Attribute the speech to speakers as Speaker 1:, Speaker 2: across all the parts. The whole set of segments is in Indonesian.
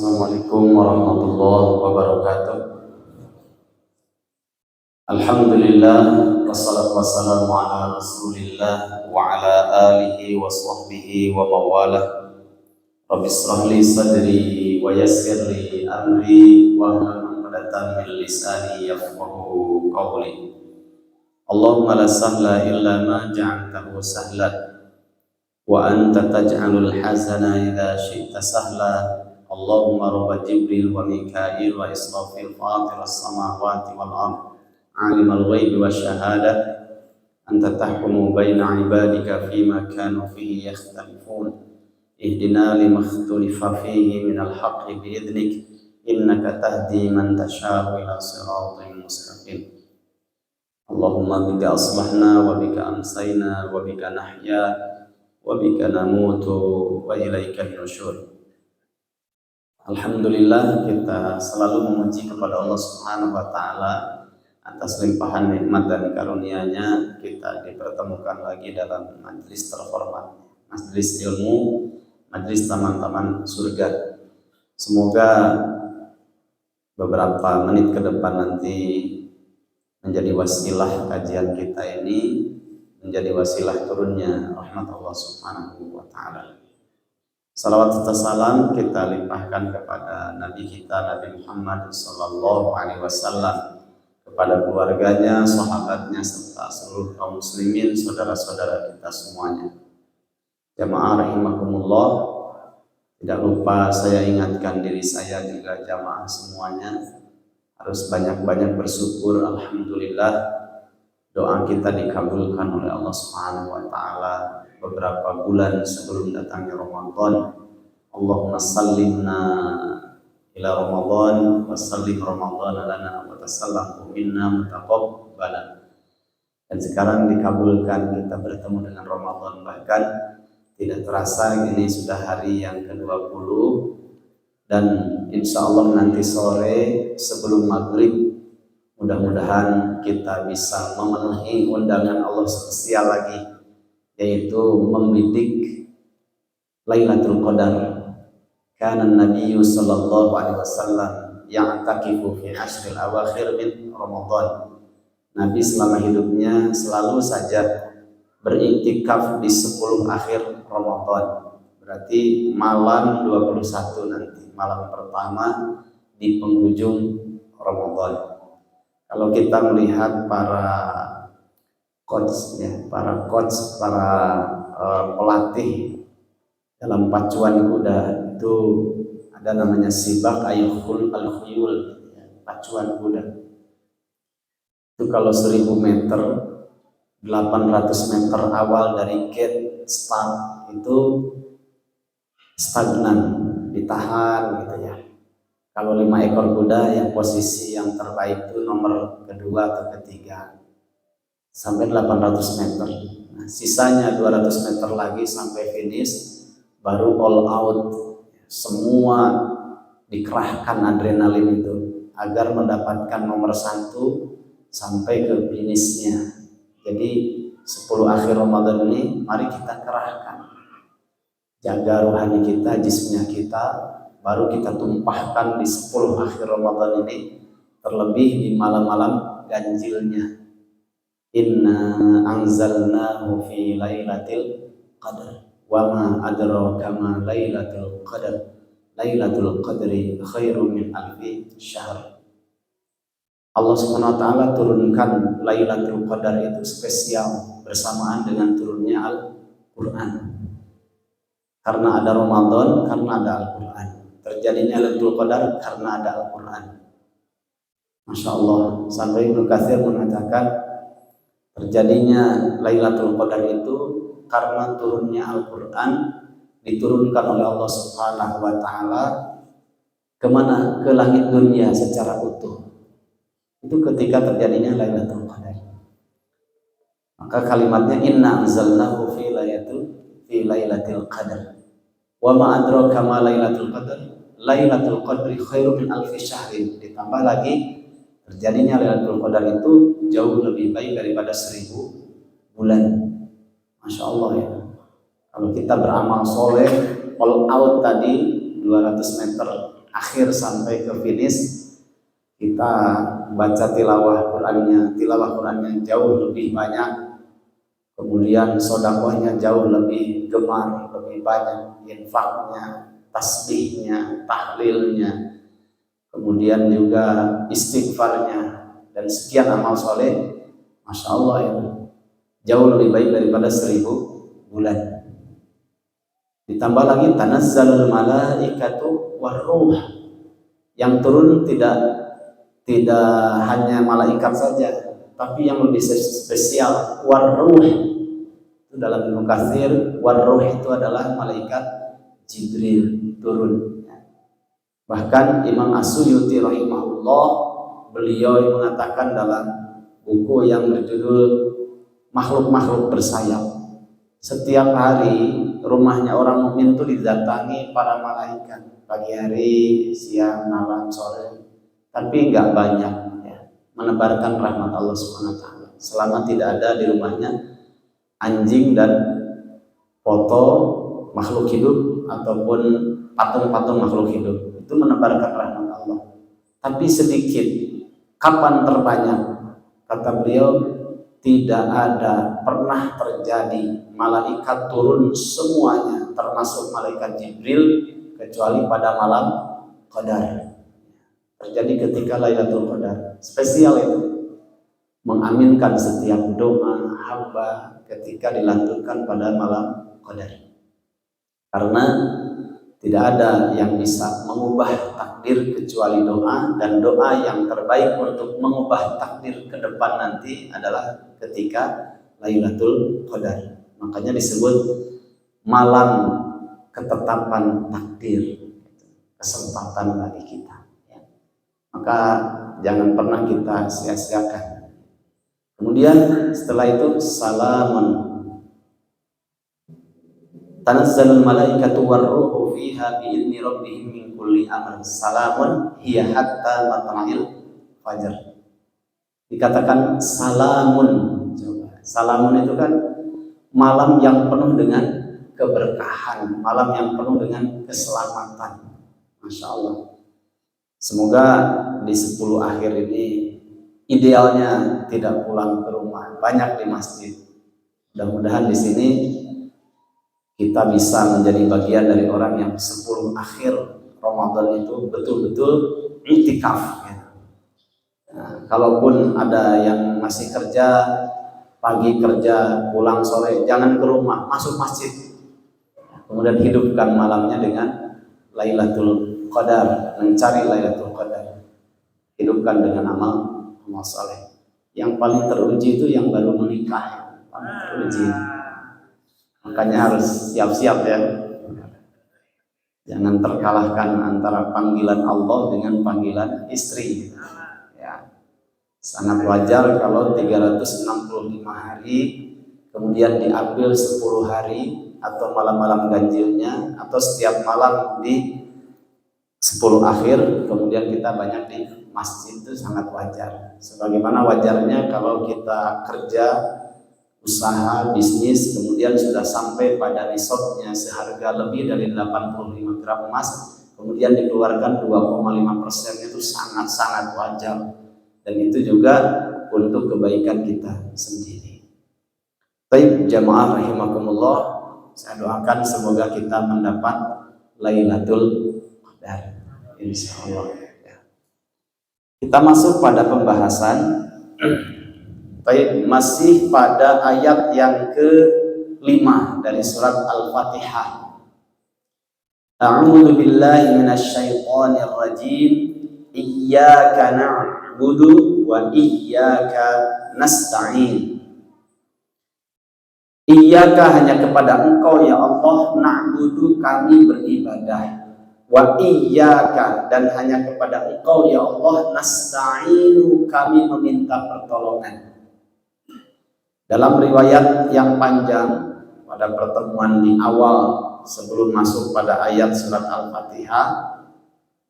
Speaker 1: Assalamualaikum warahmatullahi wabarakatuh. Alhamdulillah wassalatu wassalamu ala Rasulillah wa ala alihi wa sahbihi wa mawalah. Rabbi israh li sadri wa yassir li amri wa hlul 'uqdatam min lisani yafqahu qawli. Allahumma la sahla illa ma ja'altahu sahlan wa anta taj'alul hazana idza syi'ta sahla. Allahumma rabba Jibril wa Mikail wa Israfil fatir as-samawati wal ardh alimul ghaibi wasyahadah anta tahkumu baina ibadika fima kanu fihi yakhtalifun ihdina lima ikhtalafa fihi minal haqqi biidhnik innaka tahdi man tasha'u ila siratin mustaqim. Allahumma bika asbahna wa bika amsayna wa bika nahya wa bika namutu wa ilaika nusyur. Alhamdulillah, kita selalu memuji kepada Allah Subhanahu wa taala atas limpahan nikmat dan karunia-Nya. Kita dipertemukan lagi dalam majelis terhormat, majelis ilmu, majelis teman-teman surga. Semoga beberapa menit ke depan nanti menjadi wasilah kajian kita ini, menjadi wasilah turunnya rahmat Allah Subhanahu wa taala. Salawat serta salam kita limpahkan kepada Nabi kita Nabi Muhammad sallallahu alaihi wasallam, kepada keluarganya, sahabatnya, serta seluruh kaum muslimin, saudara-saudara kita semuanya. Jamaah rahimakumullah, tidak lupa saya ingatkan diri saya juga jamaah semuanya harus banyak-banyak bersyukur. Alhamdulillah, doa kita dikabulkan oleh Allah Subhanahu wa taala beberapa bulan sebelum datangnya Ramadan. Allahumma sallimna ila Ramadan wa sallim Ramadan lana wa tasallahu minna mutaqabbalan. Dan sekarang dikabulkan, kita bertemu dengan Ramadan, bahkan tidak terasa ini sudah hari yang ke-20, dan insya Allah nanti sore sebelum maghrib mudah-mudahan kita bisa memenuhi undangan Allah spesial lagi, yaitu membidik Lailatul Qadar. Kana Nabi sallallahu alaihi wasallam ya'takifu fi ashril awakhir min Ramadan. Nabi selama hidupnya selalu saja beriktikaf di 10 akhir Ramadan. Berarti malam 21 nanti, malam pertama di penghujung Ramadan. Kalau kita melihat para coach ya, para pelatih dalam pacuan kuda itu ada namanya sibak ayuhul al-khuyul, pacuan kuda. Itu kalau 1000 meter, 800 meter awal dari gate start itu stagnan, ditahan gitu ya. Kalau 5 ekor kuda yang posisi yang terbaik itu nomor kedua atau ketiga sampai 800 meter. Nah, sisanya 200 meter lagi sampai finish, baru all out. Semua dikerahkan adrenalin itu agar mendapatkan nomor 1 sampai ke finishnya. Jadi 10 akhir Ramadan ini mari kita kerahkan, jaga rohani kita, jismnya kita, baru kita tumpahkan di 10 akhir Ramadan ini, terlebih di malam-malam ganjilnya. Inna anzalnahu fi lailatul qadar wa ma adraka ma lailatul qadar lailatul qadri khairum min alfi syahr. Allah Subhanahu wa taala turunkan Lailatul Qadar itu spesial bersamaan dengan turunnya Al-Qur'an. Karena ada Ramadan, karena ada Al-Qur'an. Terjadinya Lailatul Qadar karena ada Al-Qur'an. Masya Allah, sampai Ibnu Katsir mengatakan terjadinya Lailatul Qadar itu karena turunnya Al-Qur'an, diturunkan oleh Allah Subhanahu wa taala kemana? Ke langit dunia secara utuh. Itu ketika terjadinya Lailatul Qadar. Maka kalimatnya inna anzalnahu fi lailatul qadar. Wa ma adraka ma lailatul qadar? Lailatul qadri khairum min alfi syahrin. Ditambah lagi terjadinya Lailatul Qadar itu jauh lebih baik daripada 1000 bulan. Masya Allah ya. Kalau kita beramal soleh, all out tadi 200 meter akhir sampai ke finish kita baca tilawah Qur'annya jauh lebih banyak, kemudian sedekahnya jauh lebih gemar, lebih banyak, infaknya, tasbihnya, tahlilnya, kemudian juga istighfarnya dan sekian amal soleh, masya Allah ya, jauh lebih baik daripada 1000 bulan. Ditambah lagi tanazzalul malaikatu warruh, yang turun tidak hanya malaikat saja, tapi yang lebih spesial warruh. Itu dalam Ibnu Katsir, warruh itu adalah malaikat Jibril turun. Bahkan Imam As-Suyuti rahimahullah, beliau mengatakan dalam buku yang berjudul Makhluk-makhluk bersayap, setiap hari rumahnya orang mukmin itu didatangi para malaikat, pagi hari, siang, malam, sore, tapi enggak banyak ya, menebarkan rahmat Allah Subhanahu wa taala. Selama tidak ada di rumahnya anjing dan foto makhluk hidup ataupun patung-patung makhluk hidup, itu menebarkan rahmat Allah. Tapi sedikit, kapan terbanyak? Kata beliau, tidak ada pernah terjadi malaikat turun semuanya termasuk malaikat Jibril kecuali pada malam Qadar. Terjadi ketika Lailatul Qadar. Spesial itu, mengaminkan setiap doa hamba ketika dilantunkan pada malam Qadar. Karena tidak ada yang bisa mengubah takdir kecuali doa, dan doa yang terbaik untuk mengubah takdir ke depan nanti adalah ketika Lailatul Qadar. Makanya disebut malam ketetapan takdir, kesempatan bagi kita. Maka jangan pernah kita sia-siakan. Kemudian setelah itu salamun tanazzalul malaikatu warruhu fiha bi'izni rabbihim min kulli amr salamun hiya hatta matla'il fajar. Dikatakan salamun. Coba. Salamun itu kan malam yang penuh dengan keberkahan, malam yang penuh dengan keselamatan. Masya Allah. Semoga di 10 akhir ini idealnya tidak pulang ke rumah, banyak di masjid. Mudah-mudahan di sini kita bisa menjadi bagian dari orang yang 10 akhir Ramadan itu betul-betul iktikaf. Nah, kalaupun ada yang masih kerja, pagi kerja, pulang sore, jangan ke rumah, masuk masjid. Kemudian hidupkan malamnya dengan Lailatul Qadar, mencari Lailatul Qadar. Hidupkan dengan amal saleh. Yang paling teruji itu yang baru menikah, paling teruji. Makanya harus siap-siap ya. Jangan terkalahkan antara panggilan Allah dengan panggilan istri. Ya. Sangat wajar kalau 365 hari kemudian diambil 10 hari atau malam-malam ganjilnya, atau setiap malam di 10 akhir kemudian kita banyak di masjid, itu sangat wajar. Sebagaimana wajarnya kalau kita kerja, usaha, bisnis, kemudian sudah sampai pada nisabnya seharga lebih dari 85 gram emas, kemudian dikeluarkan 2,5%, itu sangat-sangat wajar. Dan itu juga untuk kebaikan kita sendiri. Baik jamaah rahimakumullah, saya doakan semoga kita mendapat Lailatul Qadar, insyaallah. Kita masuk pada pembahasan. Baik, masih pada ayat yang ke-5 dari surat Al-Fatihah. A'udzu billahi minasyaitonir rajim. Iyyaka na'budu wa iyyaka nasta'in. Iyyaka, hanya kepada Engkau ya Allah, na'budu, kami beribadah. Wa iyyaka, dan hanya kepada Engkau ya Allah, nasta'inu, kami meminta pertolongan. Dalam riwayat yang panjang pada pertemuan di awal sebelum masuk pada ayat surat Al-Fatihah,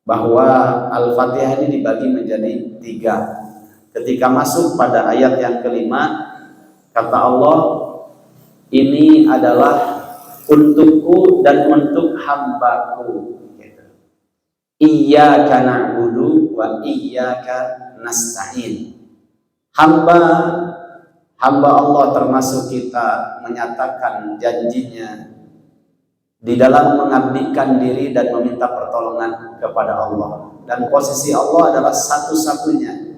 Speaker 1: bahwa Al-Fatihah ini dibagi menjadi 3. Ketika masuk pada ayat yang ke-5, kata Allah, ini adalah untukku dan untuk hambaku. Iyyaka na'budu wa iyyaka nasta'in. Hamba Allah termasuk kita menyatakan janjinya di dalam mengabdikan diri dan meminta pertolongan kepada Allah. Dan posisi Allah adalah satu-satunya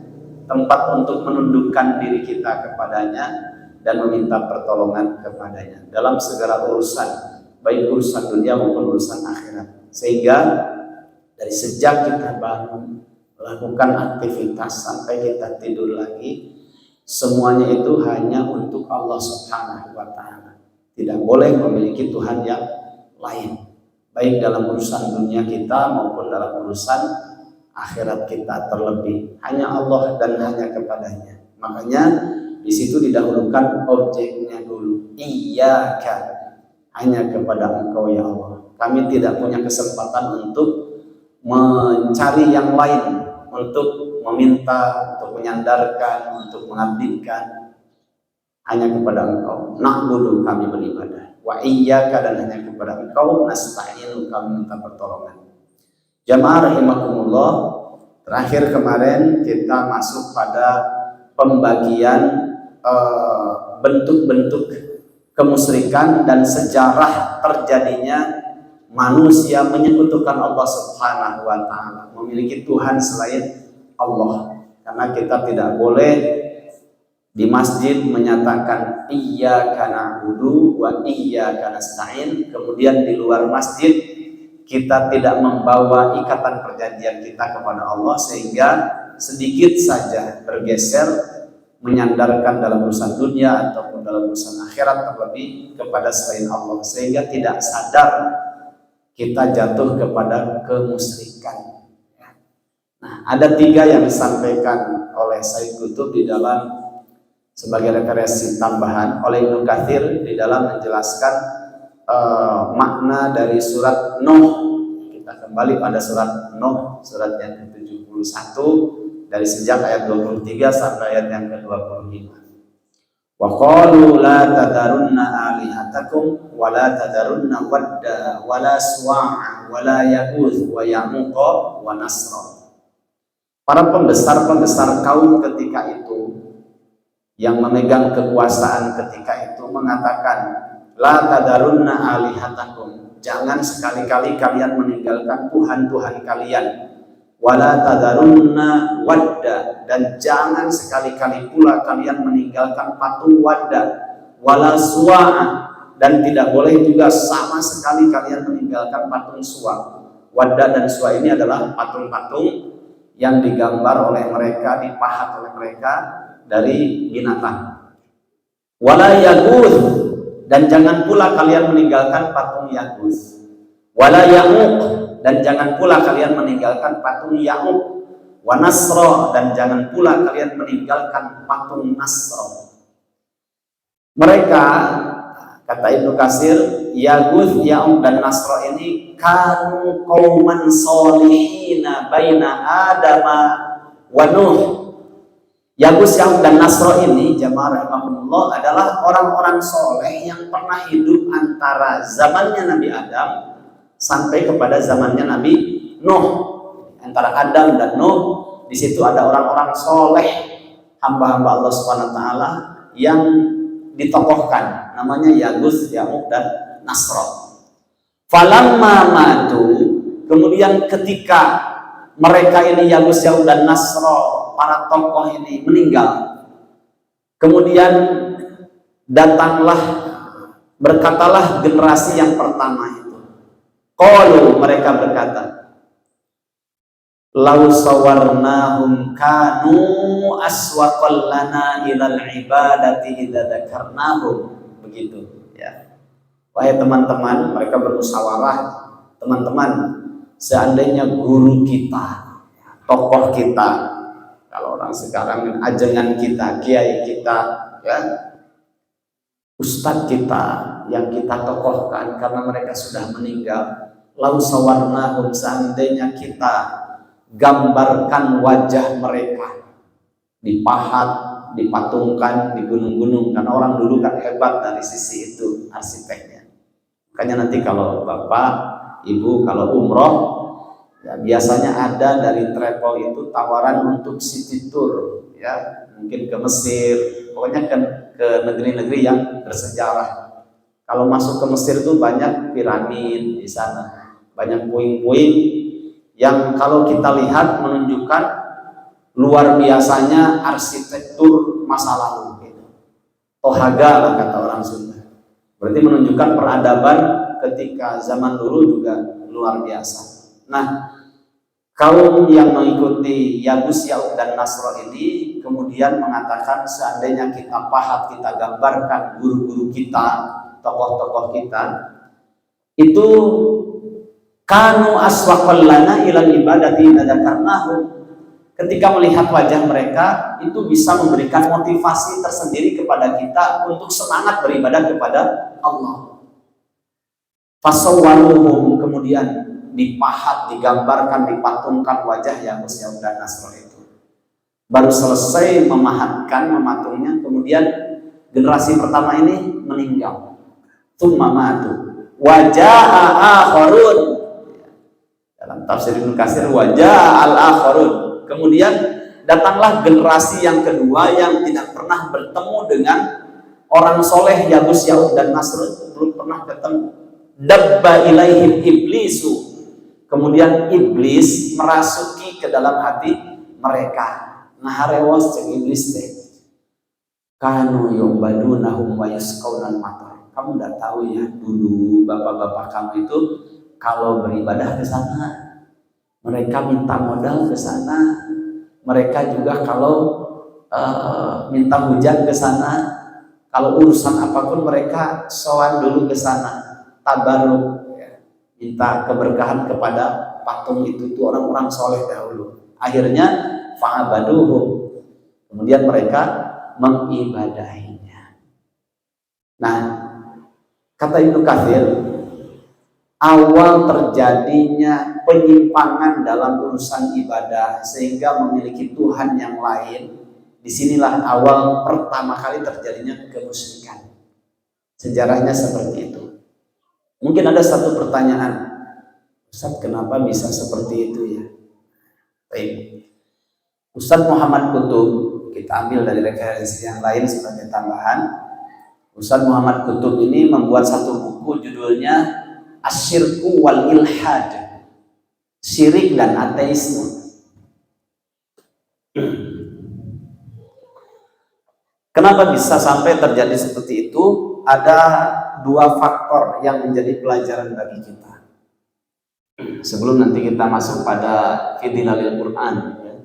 Speaker 1: tempat untuk menundukkan diri kita kepadanya dan meminta pertolongan kepadanya dalam segala urusan, baik urusan dunia maupun urusan akhirat. Sehingga dari sejak kita bangun, melakukan aktivitas sampai kita tidur lagi, semuanya itu hanya untuk Allah Subhanahu wa Ta'ala. Tidak boleh memiliki Tuhan yang lain, baik dalam urusan dunia kita maupun dalam urusan akhirat kita. Terlebih hanya Allah dan hanya kepadanya. Makanya di situ didahulukan objeknya dulu. Iyyaka, hanya kepada Engkau ya Allah. Kami tidak punya kesempatan untuk mencari yang lain, untuk meminta, untuk menyandarkan, untuk mengabdikan. Hanya kepada Engkau na'budu, kami beribadah. Wa iyyaka, dan hanya kepada Engkau nasta'in, kami minta pertolongan. Jamaah rahimakumullah, terakhir kemarin kita masuk pada pembagian bentuk-bentuk kemusyrikan dan sejarah terjadinya manusia menyekutukan Allah Subhanahu wa Ta'ala, memiliki Tuhan selain Allah. Karena kita tidak boleh di masjid menyatakan iyyaka na'budu wa iyyaka nasta'in, kemudian di luar masjid kita tidak membawa ikatan perjanjian kita kepada Allah, sehingga sedikit saja bergeser menyandarkan dalam urusan dunia ataupun dalam urusan akhirat, terlebih kepada selain Allah, sehingga tidak sadar kita jatuh kepada kemusyrikan. Nah, ada 3 yang disampaikan oleh Said Qutb di dalam sebagai referensi tambahan oleh Ibnu Katsir di dalam menjelaskan makna dari surat Nuh. Kita kembali pada surat Nuh, surat yang ke-71 dari sejak ayat 23 sampai ayat yang ke-25. Wa qalu la tadarunna alihatakum wa la tadarunna wadda wa la suwa'a wa la yaghuz wa ya'uqa wa nasra. Para pembesar-pembesar kaum ketika itu yang memegang kekuasaan ketika itu mengatakan, la tadarunna alihatakum, jangan sekali-kali kalian meninggalkan Tuhan-Tuhan kalian. Wala tadarunna wadda, dan jangan sekali-kali pula kalian meninggalkan patung wadda. Wala suwa'a, dan tidak boleh juga sama sekali kalian meninggalkan patung suwa. Wadda dan suwa ini adalah patung-patung yang digambar oleh mereka, dipahat oleh mereka dari binatang. Wala yaghuz, dan jangan pula kalian meninggalkan patung Yaghuz. Wala ya'uq, dan jangan pula kalian meninggalkan patung Ya'uq. Wa nasra, dan jangan pula kalian meninggalkan patung Nasra. Mereka, kata Ibnu Katsir, Yaghuz, Ya'uq dan Nasra ini kanu qauman sholihina baina Adama wa Nuh. Yaghuz, Ya'uq dan Nasra ini, jamaah rahimahumullah, adalah orang-orang soleh yang pernah hidup antara zamannya Nabi Adam sampai kepada zamannya Nabi Nuh. Antara Adam dan Nuh, di situ ada orang-orang soleh, hamba-hamba Allah Subhanahu wa Ta'ala yang ditokohkan, namanya Yaghuz, Ya'uq dan Nasra. Falamma matu, kemudian ketika mereka ini Yaghuz, Ya'uq dan Nasra, para tokoh ini meninggal, kemudian berkatalah generasi yang pertama itu. Qalu, mereka berkata, lau sawarnahum kanu aswaqal lana ilal ibadati idza dzakarnahum. Begitu ya. Wahai teman-teman, mereka bermusyawarah, teman-teman, seandainya guru kita, tokoh kita, kalau orang sekarang ajengan kita, kiai kita, ya, ustadz kita yang kita tokohkan karena mereka sudah meninggal, lau sawarnahum, seandainya kita gambarkan wajah mereka, dipahat, dipatungkan di gunung-gunung, karena orang dulu kan hebat dari sisi itu arsiteknya. Makanya nanti kalau bapak, ibu kalau umroh Ya, biasanya ada dari travel itu tawaran untuk city tour, ya, mungkin ke Mesir, pokoknya ke negeri-negeri yang bersejarah. Kalau masuk ke Mesir itu banyak piramid di sana, banyak puing-puing yang kalau kita lihat menunjukkan luar biasanya arsitektur masa lalu. Gitu. Tohaga lah kata orang Sunda. Berarti menunjukkan peradaban ketika zaman dulu juga luar biasa. Nah, kaum yang mengikuti Yagus Yaud dan Nasro ini kemudian mengatakan seandainya kita pahat, kita gambarkan guru-guru kita, tokoh-tokoh kita, itu kanu aswaqal lana ilal ibadati karena ketika melihat wajah mereka itu bisa memberikan motivasi tersendiri kepada kita untuk semangat beribadah kepada Allah. Fasawwaruhum, kemudian dipahat, digambarkan, dipatungkan wajah Yagus Yaud dan Nasro itu. Baru selesai memahatkan, mematungnya, kemudian generasi pertama ini meninggal. Tsumma matu. Waja'a akharun. Dalam tafsir Ibnu Katsir waja'a al-akharun. Kemudian datanglah generasi yang kedua yang tidak pernah bertemu dengan orang soleh Yagus Yaud dan Nasr, belum pernah ketemu. Dabba ilaihim iblisu, kemudian iblis merasuki ke dalam hati mereka. Naharewas cek iblis teh. Kanu yu'badunahum wa yusqaunal matar. Kamu udah tahu ya, dulu bapak-bapak kamu itu kalau beribadah ke sana, mereka minta modal ke sana. Mereka juga kalau minta hujan ke sana. Kalau urusan apapun mereka sowan dulu ke sana. Tabaruk, ya, minta keberkahan kepada patung itu orang-orang soleh dahulu. Akhirnya fa'abaduhum, kemudian mereka mengibadahinya. Nah, kata Ibnu Katsir, awal terjadinya penyimpangan dalam urusan ibadah sehingga memiliki Tuhan yang lain, disinilah awal pertama kali terjadinya kemusyrikan. Sejarahnya seperti itu. Mungkin ada satu pertanyaan, Ustaz, kenapa bisa seperti itu ya? Baik. Ustaz Muhammad Kutub, kita ambil dari referensi yang lain sebagai tambahan. Ustaz Muhammad Kutub ini membuat satu buku judulnya Asyirku wal Ilhad, Syirik dan Ateisme. Kenapa bisa sampai terjadi seperti itu? Ada dua faktor yang menjadi pelajaran bagi kita. Sebelum nanti kita masuk pada Fidilalil Quran, ya.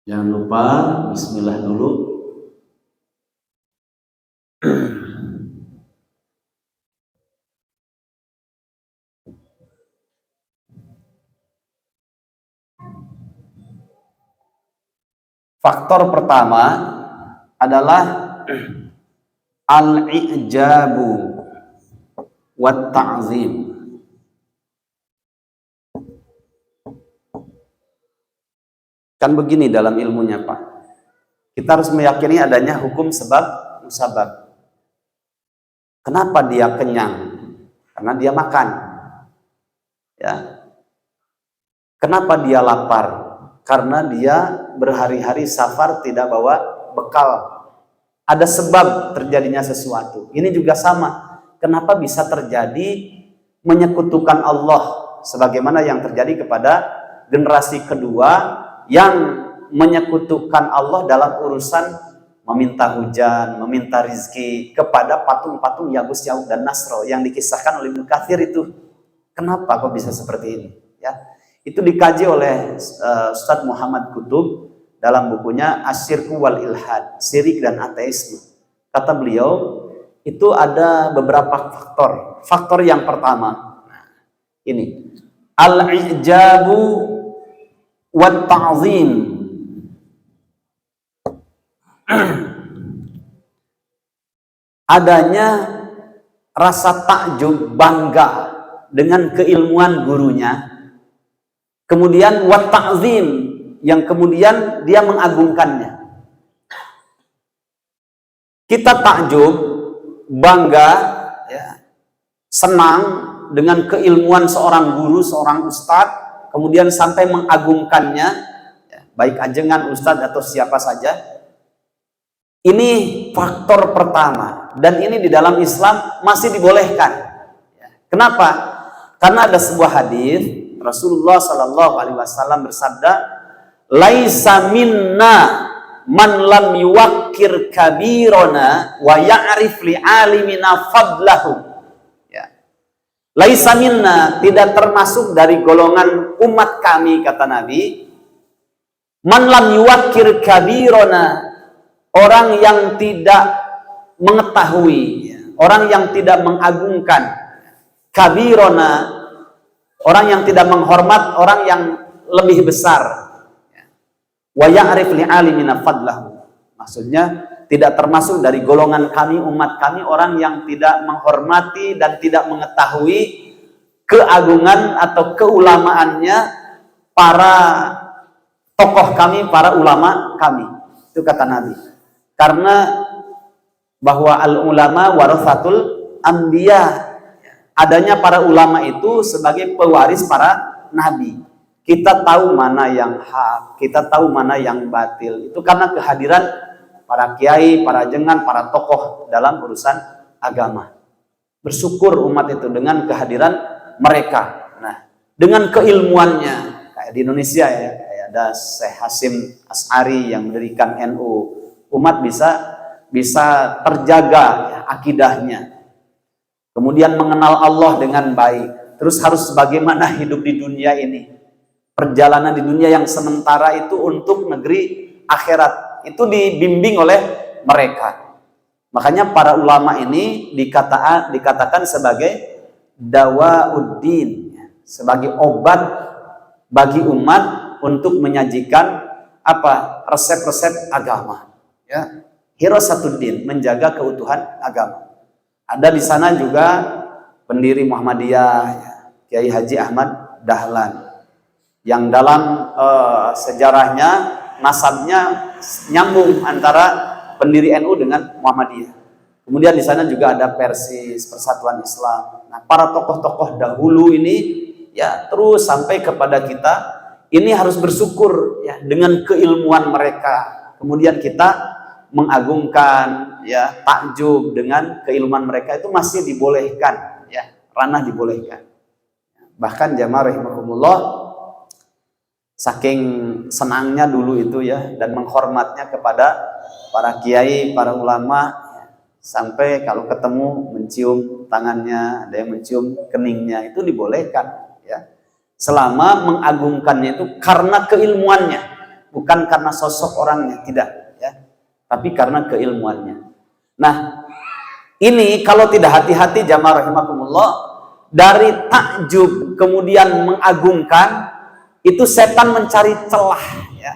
Speaker 1: Jangan lupa Bismillah dulu. Faktor pertama adalah al-i'jabu wat ta'zim. Kan begini dalam ilmunya, Pak. Kita harus meyakini adanya hukum sebab musabab. Kenapa dia kenyang? Karena dia makan. Ya. Kenapa dia lapar? Karena dia berhari-hari safar tidak bawa bekal. Ada sebab terjadinya sesuatu. Ini juga sama. Kenapa bisa terjadi menyekutukan Allah sebagaimana yang terjadi kepada generasi kedua yang menyekutukan Allah dalam urusan meminta hujan, meminta rizki kepada patung-patung Yagus Yaud dan Nasro yang dikisahkan oleh Ibnu Katsir itu. Kenapa kok bisa seperti ini? Ya, itu dikaji oleh Ustaz Muhammad Kutub dalam bukunya Asyirku wal Ilhad, Syirik dan Ateisme. Kata beliau, itu ada beberapa faktor. Faktor yang pertama, ini al-i'jabu wat ta'zim. Adanya rasa takjub, bangga dengan keilmuan gurunya. Kemudian wat ta'zim, yang kemudian dia mengagungkannya. Kita takjub, bangga, ya, senang dengan keilmuan seorang guru, seorang ustadz, kemudian sampai mengagungkannya, ya, baik ajengan, ustadz atau siapa saja. Ini faktor pertama, dan ini di dalam Islam masih dibolehkan. Kenapa? Karena ada sebuah hadis Rasulullah Shallallahu Alaihi Wasallam bersabda, "Laisa minna man lam yuwakkir kabirona wa ya'rif li alimina fadlahu." Ya. Laisa minna, tidak termasuk dari golongan umat kami, kata Nabi, man lam yuwakkir kabirona, orang yang tidak mengetahui, orang yang tidak mengagungkan, kabirona, orang yang tidak menghormat orang yang lebih besar, wa ya'rif li alimina fadlahu, maksudnya tidak termasuk dari golongan kami, umat kami, orang yang tidak menghormati dan tidak mengetahui keagungan atau keulamaannya para tokoh kami, para ulama kami. Itu kata Nabi. Karena bahwa al-ulama warathatul anbiya, adanya para ulama itu sebagai pewaris para nabi. Kita tahu mana yang hak, kita tahu mana yang batil. Itu karena kehadiran para kiai, para jengan, para tokoh dalam urusan agama. Bersyukur umat itu dengan kehadiran mereka. Nah, dengan keilmuannya, kayak di Indonesia ya, kayak ada Syekh Hasim As'ari yang mendirikan NU. Umat bisa terjaga ya, akidahnya. Kemudian mengenal Allah dengan baik. Terus harus bagaimana hidup di dunia ini. Perjalanan di dunia yang sementara itu untuk negeri akhirat. Itu dibimbing oleh mereka. Makanya para ulama ini dikatakan sebagai dawauddin, sebagai obat bagi umat untuk menyajikan apa? Resep-resep agama. Ya. Hirasatuddin, menjaga keutuhan agama. Ada di sana juga pendiri Muhammadiyah, ya, Kiai Haji Ahmad Dahlan, yang dalam sejarahnya nasabnya nyambung antara pendiri NU dengan Muhammadiyah. Kemudian di sana juga ada Persis, Persatuan Islam. Nah, para tokoh-tokoh dahulu ini ya terus sampai kepada kita ini harus bersyukur ya dengan keilmuan mereka. Kemudian kita mengagungkan ya, takjub dengan keilmuan mereka, itu masih dibolehkan ya, ranah dibolehkan. Bahkan jamaah rahimakumullah, saking senangnya dulu itu ya, dan menghormatnya kepada para kiai, para ulama, sampai kalau ketemu mencium tangannya, ada yang mencium keningnya, itu dibolehkan ya, selama mengagungkannya itu karena keilmuannya, bukan karena sosok orangnya, tidak ya, tapi karena keilmuannya. Nah, ini kalau tidak hati-hati jamaah rahimakumullah, dari takjub kemudian mengagungkan, itu setan mencari celah ya.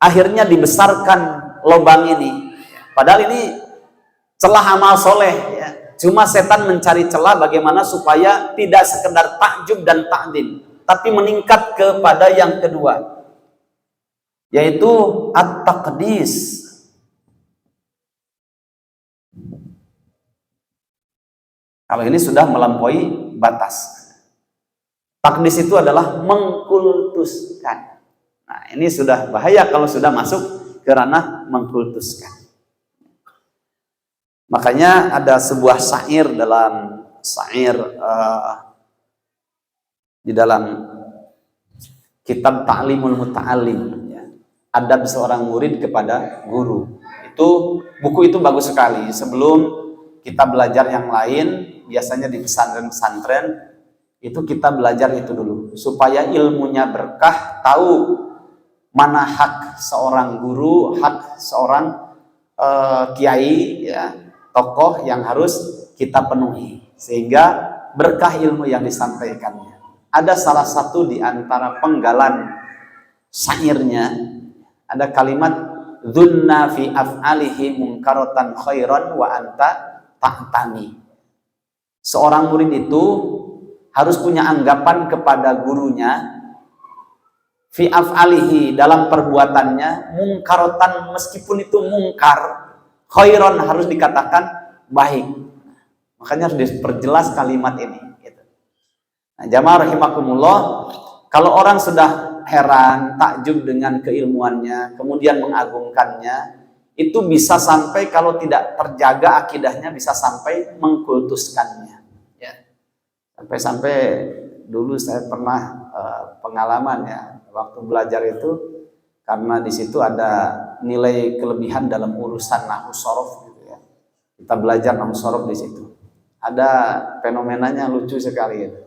Speaker 1: Akhirnya dibesarkan lubang ini. Padahal ini celah amal soleh ya. Cuma setan mencari celah bagaimana supaya tidak sekedar takjub dan takdim, tapi meningkat kepada yang kedua, yaitu at-taqdis. Kalau ini sudah melampaui batas. Takdis itu adalah mengkultuskan. Nah, ini sudah bahaya kalau sudah masuk ke ranah mengkultuskan. Makanya ada sebuah syair di dalam kitab Ta'limul Muta'allim ya. Adab seorang murid kepada guru. Buku itu bagus sekali. Sebelum kita belajar yang lain, biasanya di pesantren-pesantren itu kita belajar itu dulu supaya ilmunya berkah, tahu mana hak seorang guru, hak seorang kiai ya, tokoh yang harus kita penuhi sehingga berkah ilmu yang disampaikannya. Ada salah satu di antara penggalan syairnya, ada kalimat dzunna fi af'alihi munkaratan khairan wa anta ta'tani. Seorang murid itu harus punya anggapan kepada gurunya fi af'alihi, dalam perbuatannya, mungkarotan, meskipun itu mungkar, khairon, harus dikatakan baik. Makanya harus diperjelas kalimat ini gitu. Nah, jamaah rahimakumullah, kalau orang sudah heran, takjub dengan keilmuannya, kemudian mengagungkannya, itu bisa sampai kalau tidak terjaga akidahnya bisa sampai mengkultuskannya. Ya. Sampai-sampai dulu saya pernah pengalaman ya, waktu belajar itu, karena di situ ada nilai kelebihan dalam urusan nahwu shorof gitu ya. Kita belajar nahwu shorof di situ. Ada fenomenanya lucu sekali gitu.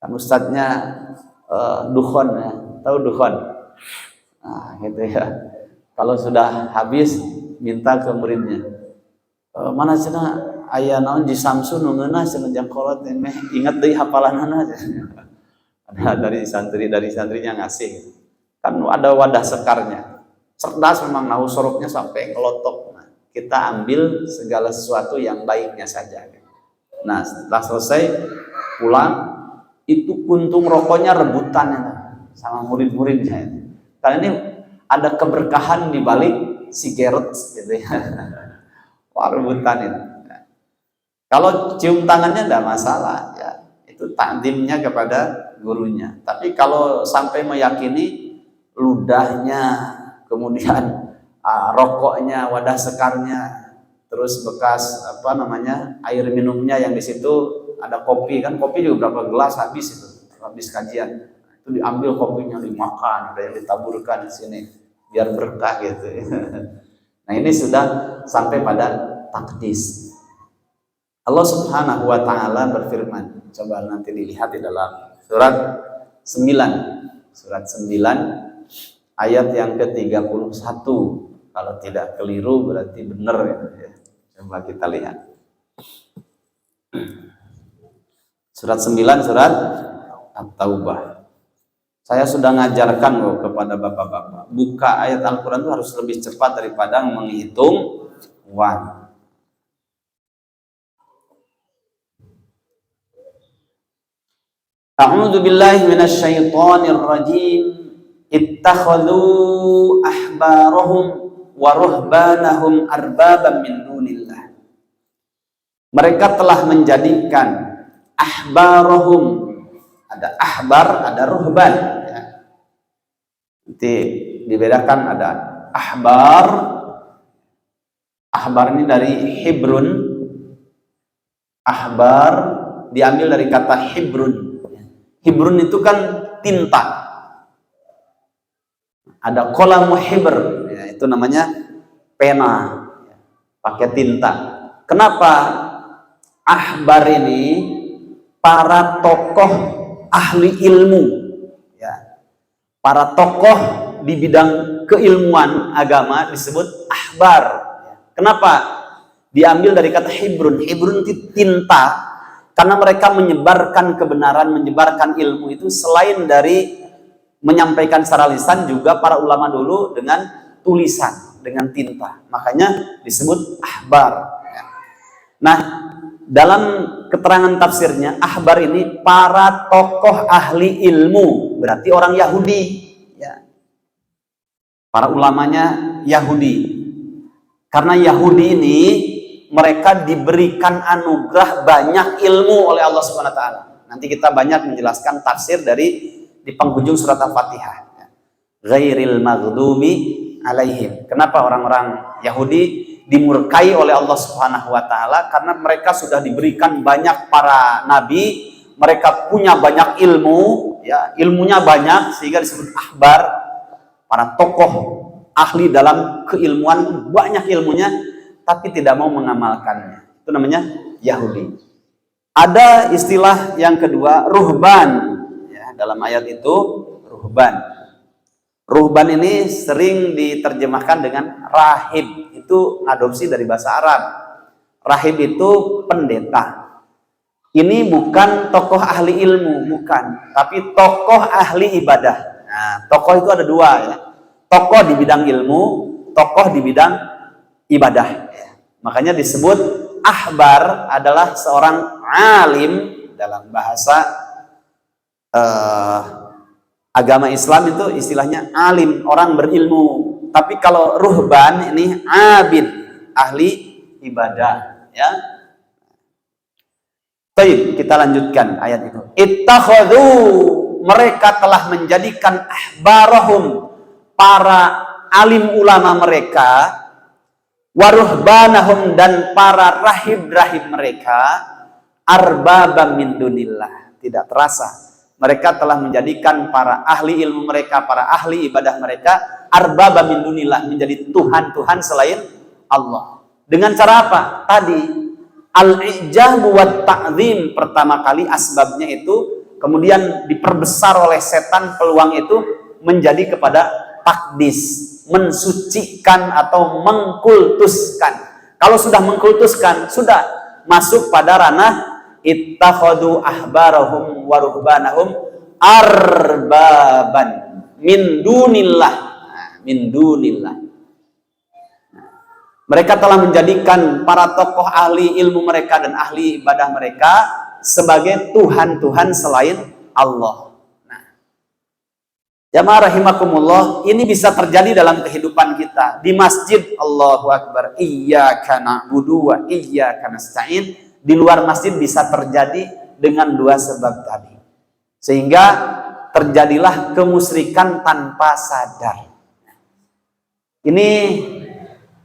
Speaker 1: Kan ustadznya dukhon ya, tahu dukhon? Nah, gitu ya. Kalau sudah habis minta ke muridnya, mana cenah aya naon di Samsu nu ngeunah cenah jangkolot meh ingat deui hafalanana. Ada dari santrinya ngasih. Kan ada wadah sekarnya. Cerdas memang nahwu sorofnya sampai ngelotok. Nah, kita ambil segala sesuatu yang baiknya saja. Nah, setelah selesai pulang, itu puntung rokoknya rebutan ya, sama murid-muridnya. Karena ini ada keberkahan di balik sigaret gitu ya. Wah, rebutan itu. Kalau cium tangannya tidak masalah ya. Itu takdimnya kepada gurunya. Tapi kalau sampai meyakini ludahnya, kemudian rokoknya, wadah sekarnya, terus bekas air minumnya yang di situ ada kopi, kan kopi juga berapa gelas habis itu, habis kajian. Itu diambil kopinya, dimakan, ada yang ditaburkan di sini biar berkah gitu. Nah, ini sudah sampai pada takdis. Allah Subhanahu wa taala berfirman, coba nanti dilihat di dalam surat 9. Surat 9 ayat yang ke-31. Kalau tidak keliru berarti benar ya. Coba kita lihat. Surat 9, surat At-Taubah. Saya sudah ngajarkan loh kepada bapak-bapak, buka ayat Al-Quran itu harus lebih cepat daripada menghitung uang. A'udzu billahi minasyaitonir rajim. Ittakhadhu ahbarahum wa ruhbanahum arbaban min dunillah. Mereka telah menjadikan ahbarahum, ada ahbar, ada ruhban ya. Nanti dibedakan, ada ahbar. Ahbar ini dari Hibrun. Ahbar diambil dari kata Hibrun. Hibrun itu kan tinta. Ada qalamu hibr, ya, itu namanya pena, pakai tinta. Kenapa ahbar ini? Para tokoh ahli ilmu, ya. Para tokoh di bidang keilmuan agama disebut ahbar. Kenapa diambil dari kata hibrun? Hibrun itu tinta. Karena mereka menyebarkan kebenaran, menyebarkan ilmu itu selain dari menyampaikan secara lisan, juga para ulama dulu dengan tulisan, dengan tinta. Makanya disebut ahbar. Nah, dalam keterangan tafsirnya, ahbar ini para tokoh ahli ilmu, berarti orang Yahudi. Ya. Para ulamanya Yahudi. Karena Yahudi ini mereka diberikan anugerah banyak ilmu oleh Allah Subhanahu wa taala. Nanti kita banyak menjelaskan tafsir di penghujung surat Al-Fatihah. Ghairil maghdubi alaihim. Kenapa orang-orang Yahudi dimurkai oleh Allah Subhanahu wa taala? Karena mereka sudah diberikan banyak para nabi, mereka punya banyak ilmu, ya, ilmunya banyak sehingga disebut ahbar, para tokoh ahli dalam keilmuan, banyak ilmunya tapi tidak mau mengamalkannya. Itu namanya Yahudi. Ada istilah yang kedua, ruhban. Ya, dalam ayat itu ruhban. Ruhban ini sering diterjemahkan dengan rahib. Itu adopsi dari bahasa Arab. Rahib itu pendeta. Ini bukan tokoh ahli ilmu, bukan. Tapi tokoh ahli ibadah. Nah, tokoh itu ada dua ya. Tokoh di bidang ilmu, tokoh di bidang ibadah. Makanya disebut ahbar adalah seorang alim dalam bahasa agama Islam, itu istilahnya alim, orang berilmu. Tapi kalau ruhban ini abid, ahli ibadah, ya. Baik, kita lanjutkan ayat itu. Ittakhadhu, mereka telah menjadikan ahbarahum, para alim ulama mereka, waruhbanahum, dan para rahib-rahib mereka, arbabam min dunillah. Tidak terasa mereka telah menjadikan para ahli ilmu mereka, para ahli ibadah mereka, arbabam min dunillah, menjadi Tuhan-Tuhan selain Allah. Dengan cara apa? Tadi al-i'jab wa ta'zim, pertama kali asbabnya itu, kemudian diperbesar oleh setan peluang itu menjadi kepada takdis, mensucikan atau mengkultuskan. Kalau sudah mengkultuskan, sudah masuk pada ranah ittakhadhu ahbarahum wa ruhbanahum arbaban min dunillah. Min dunillah. Mereka telah menjadikan para tokoh ahli ilmu mereka dan ahli ibadah mereka sebagai Tuhan-Tuhan selain Allah. Jamaah rahimakumullah, ini bisa terjadi dalam kehidupan kita. Di masjid, Allahu Akbar, iyyaka na'budu wa iyyaka nasta'in. Di luar masjid bisa terjadi dengan dua sebab tadi. Sehingga terjadilah kemusyrikan tanpa sadar. Ini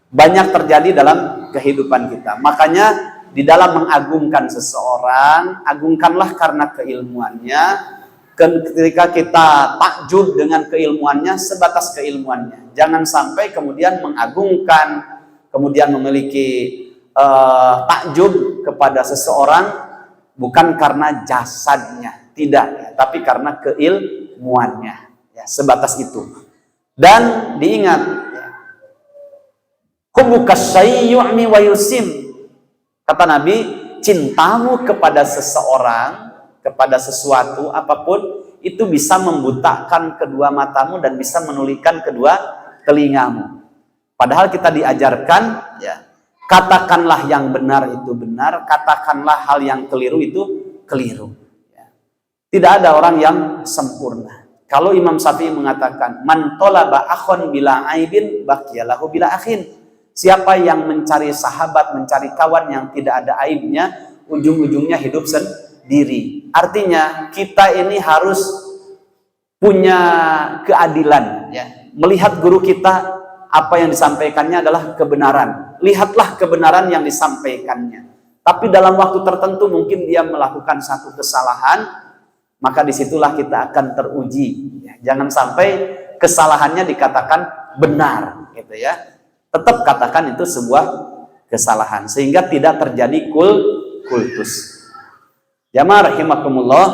Speaker 1: banyak terjadi dalam kehidupan kita. Makanya di dalam mengagungkan seseorang, agungkanlah karena keilmuannya. Ketika kita takjub dengan keilmuannya, sebatas keilmuannya. Jangan sampai kemudian mengagungkan, kemudian memiliki takjub kepada seseorang bukan karena jasadnya, tidak, ya, tapi karena keilmuannya. Ya, sebatas itu. Dan diingat, ya, hubbukas syai' yu'mi wa yusim. Kata Nabi, cintamu kepada seseorang, kepada sesuatu apapun, itu bisa membutakan kedua matamu dan bisa menulikan kedua telingamu. Padahal kita diajarkan, ya, katakanlah yang benar itu benar, katakanlah hal yang keliru itu keliru. Ya. Tidak ada orang yang sempurna. Kalau Imam Syafi'i mengatakan, man tolaba akhon bila aibin baqiyalahu bila akhin. Siapa yang mencari sahabat, mencari kawan yang tidak ada aibnya, ujung-ujungnya hidup sendiri. Artinya kita ini harus punya keadilan, ya. Melihat guru kita, apa yang disampaikannya adalah kebenaran. Lihatlah kebenaran yang disampaikannya. Tapi dalam waktu tertentu mungkin dia melakukan satu kesalahan, maka disitulah kita akan teruji. Ya. Jangan sampai kesalahannya dikatakan benar, gitu ya. Tetap katakan itu sebuah kesalahan sehingga tidak terjadi kultus. Jamaah rahimakumullah,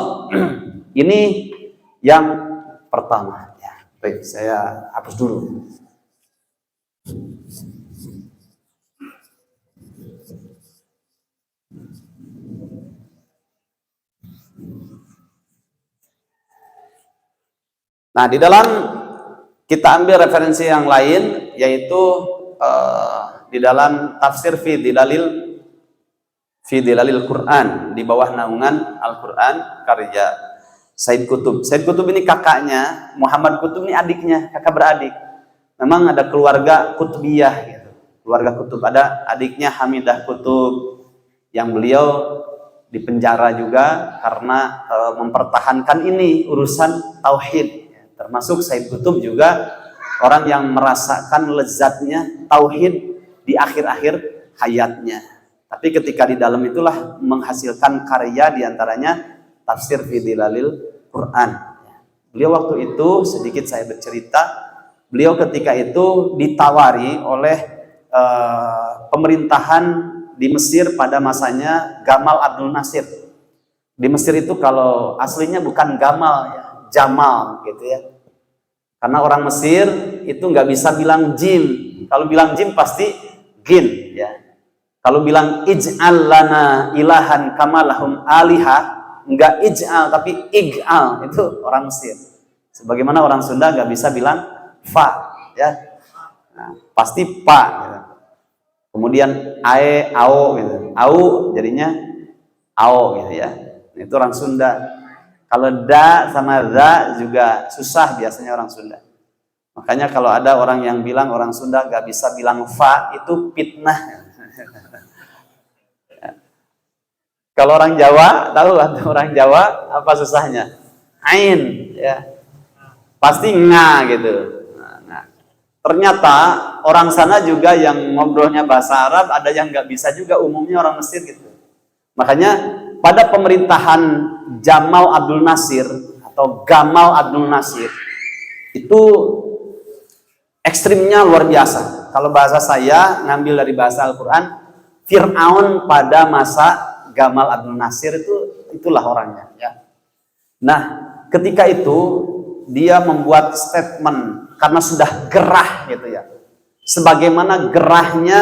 Speaker 1: ini yang pertama. Ya, baik, saya hapus dulu. Nah, di dalam kita ambil referensi yang lain, yaitu di dalam tafsir fi dilalil Quran, di bawah naungan Al-Quran karya Said Qutb. Said Qutb ini kakaknya, Muhammad Qutb ini adiknya, kakak beradik. Memang ada keluarga Qutbiyah gitu. Keluarga Qutb, ada adiknya Hamidah Qutb yang beliau dipenjara juga karena mempertahankan ini urusan tauhid. Termasuk Said Qutb juga orang yang merasakan lezatnya tauhid di akhir-akhir hayatnya. Tapi ketika di dalam itulah menghasilkan karya diantaranya tafsir fi dilalil Quran. Beliau waktu itu, sedikit saya bercerita, beliau ketika itu ditawari oleh pemerintahan di Mesir pada masanya Gamal Abdul Nasir. Di Mesir itu kalau aslinya bukan Gamal, ya, Jamal gitu ya. Karena orang Mesir itu nggak bisa bilang jim. Kalau bilang jim pasti gin, ya. Kalau bilang ij'al lana ilahan kamalahum aliha, enggak ij'al tapi ig'al, itu orang Mesir. Sebagaimana orang Sunda nggak bisa bilang fa, ya. Nah, pasti pa, gitu. Kemudian ae, ao, gitu. Au jadinya ao, gitu ya. Itu orang Sunda. Kalau da sama za juga susah biasanya orang Sunda. Makanya kalau ada orang yang bilang orang Sunda nggak bisa bilang fa, itu fitnah. Kalau orang Jawa, tahu kan orang Jawa apa susahnya? Ain, ya. Pasti nga gitu. Nah, ternyata orang sana juga yang ngobrolnya bahasa Arab, ada yang nggak bisa juga, umumnya orang Mesir gitu. Makanya pada pemerintahan Jamal Abdul Nasir atau Gamal Abdul Nasir itu ekstrimnya luar biasa. Kalau bahasa saya ngambil dari bahasa Al-Quran, Fir'aun pada masa Gamal Abdul Nasir itulah orangnya. Ya. Nah, ketika itu dia membuat statement karena sudah gerah gitu ya. Sebagaimana gerahnya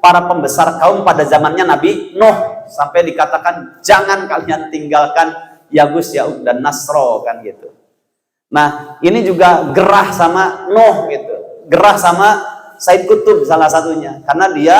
Speaker 1: para pembesar kaum pada zamannya Nabi Nuh, sampai dikatakan jangan kalian tinggalkan Yagus, Ya'uq dan Nasro kan gitu. Nah, ini juga gerah sama Nuh gitu. Gerah sama Said Qutb salah satunya, karena dia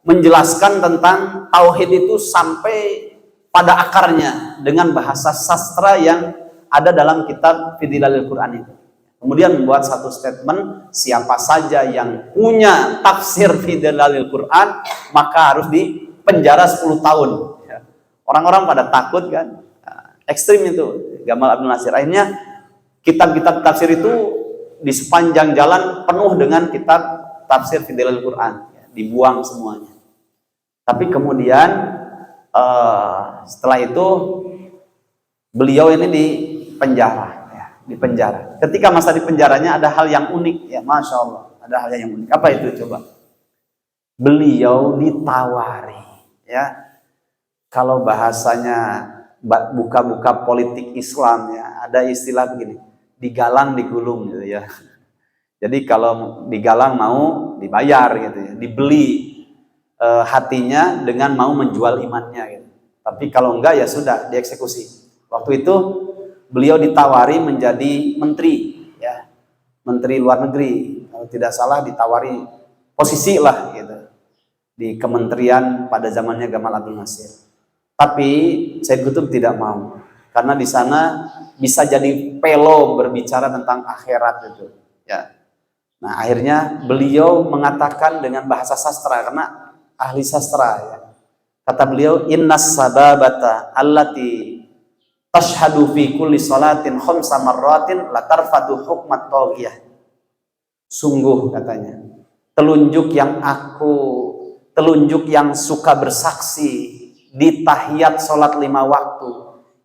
Speaker 1: menjelaskan tentang tauhid itu sampai pada akarnya dengan bahasa sastra yang ada dalam kitab Fidilalil Quran itu. Kemudian membuat satu statement, siapa saja yang punya tafsir Fidilalil Quran maka harus dipenjara 10 tahun. Orang-orang pada takut kan, ekstrim itu Gamal Abdul Nasir. Akhirnya kitab-kitab tafsir itu di sepanjang jalan penuh dengan kitab tafsir Fidilalil Quran, dibuang semuanya. Tapi kemudian setelah itu beliau ini dipenjara. Ketika masa di penjaranya ada hal yang unik, ya masya Allah, ada hal yang unik. Apa itu coba? Beliau ditawari, ya kalau bahasanya buka-buka politik Islam ya, ada istilah begini, digalang digulung gitu ya. Jadi kalau digalang mau dibayar gitu ya, dibeli hatinya dengan mau menjual imannya gitu. Tapi kalau enggak ya sudah dieksekusi. Waktu itu beliau ditawari menjadi menteri, ya, menteri luar negeri. Kalau tidak salah ditawari posisi lah gitu di kementerian pada zamannya Gamal Abdul Nasir. Tapi Said Qutb tidak mau, karena di sana bisa jadi pelo berbicara tentang akhirat itu, ya. Nah, akhirnya beliau mengatakan dengan bahasa sastra, karena ahli sastra ya. Kata beliau, innas sababata allati tashhadu fi kulli salatin khamsa marratin la tarfadu hukmat taghiyah. Sungguh katanya, telunjuk yang suka bersaksi di tahiyat salat 5 waktu.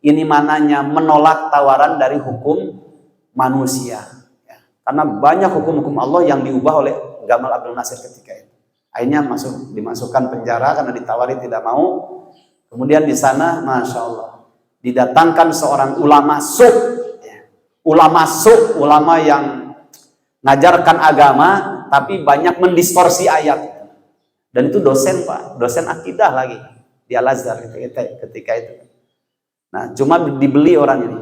Speaker 1: Ini mananya menolak tawaran dari hukum manusia. Ya. Karena banyak hukum-hukum Allah yang diubah oleh Gamal Abdul Nasir ketika itu. Akhirnya dimasukkan penjara karena ditawari tidak mau. Kemudian di sana, masya Allah, didatangkan seorang ulama ya. Ulama yang ngajarkan agama, tapi banyak mendistorsi ayat. Dan itu dosen Pak, dosen akidah lagi di Al-Azhar ketika itu. Nah, cuma dibeli orang ini,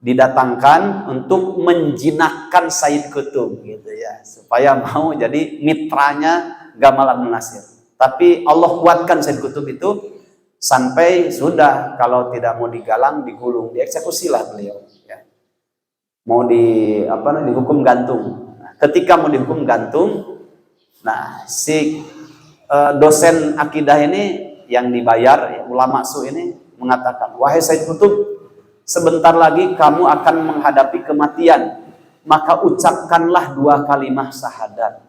Speaker 1: didatangkan untuk menjinakkan Said Qutb gitu ya, supaya mau jadi mitranya Gamal Abdul Nasir. Tapi Allah kuatkan Said Qutb itu sampai sudah, kalau tidak mau digalang digulung, dieksekusilah beliau ya. Mau dihukum gantung. Nah, ketika mau dihukum gantung, nah si dosen akidah ini yang dibayar ya, ulama su ini mengatakan, wahai Said Qutb, sebentar lagi kamu akan menghadapi kematian, maka ucapkanlah 2 kalimat syahadat.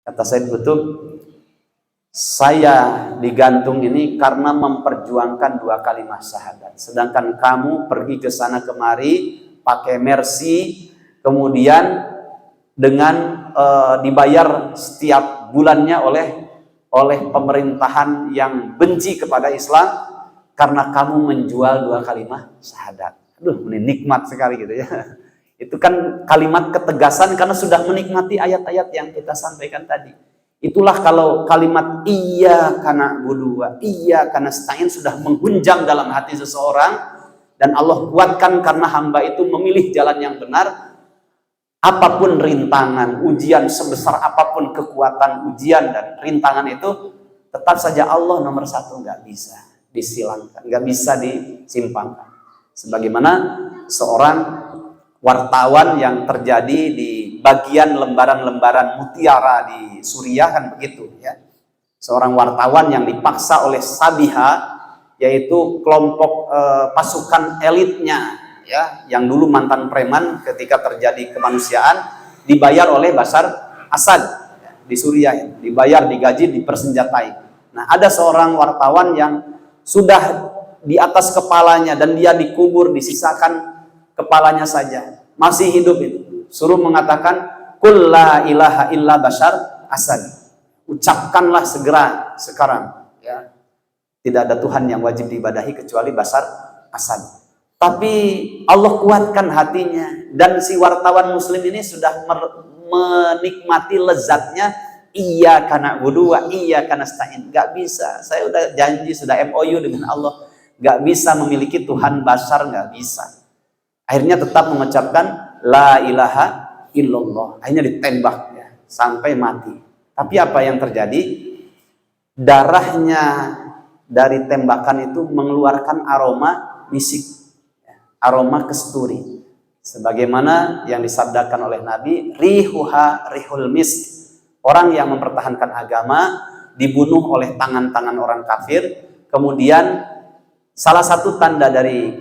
Speaker 1: Kata Said Qutb, saya digantung ini karena memperjuangkan 2 kalimat syahadat. Sedangkan kamu pergi ke sana kemari pakai mercy, kemudian dengan dibayar setiap bulannya oleh pemerintahan yang benci kepada Islam karena kamu menjual 2 kalimat syahadat. Aduh, ini nikmat sekali gitu ya. Itu kan kalimat ketegasan karena sudah menikmati ayat-ayat yang kita sampaikan tadi. Itulah kalau kalimat iyyaka na'budu wa iyyaka nasta'in sudah menghunjam dalam hati seseorang, dan Allah kuatkan karena hamba itu memilih jalan yang benar. Apapun rintangan, ujian sebesar apapun kekuatan ujian dan rintangan itu, tetap saja Allah nomor 1, nggak bisa disilangkan, nggak bisa disimpangkan. Sebagaimana seorang wartawan yang terjadi di bagian lembaran-lembaran mutiara di Suriah kan begitu ya. Seorang wartawan yang dipaksa oleh Sabiha yaitu kelompok pasukan elitnya, ya, yang dulu mantan preman ketika terjadi kemanusiaan, dibayar oleh Bashar Assad di Suriah, dibayar, digaji, dipersenjatai. Nah, ada seorang wartawan yang sudah di atas kepalanya dan dia dikubur, disisakan kepalanya saja, masih hidup itu, suruh mengatakan qul la ilaha illa Bashar Assad, ucapkanlah segera sekarang, ya, tidak ada Tuhan yang wajib diibadahi kecuali Bashar Assad. Tapi Allah kuatkan hatinya, dan si wartawan muslim ini sudah menikmati lezatnya iyyaka na'budu wa iyyaka nasta'in. Gak bisa, saya udah janji, sudah MOU dengan Allah, gak bisa memiliki Tuhan Bashar, gak bisa. Akhirnya tetap mengucapkan la ilaha illallah, akhirnya ditembak, ya, sampai mati. Tapi apa yang terjadi? Darahnya dari tembakan itu mengeluarkan aroma misik, aroma kesturi, sebagaimana yang disabdakan oleh Nabi, rihuha rihul misk. Orang yang mempertahankan agama dibunuh oleh tangan-tangan orang kafir, kemudian salah satu tanda dari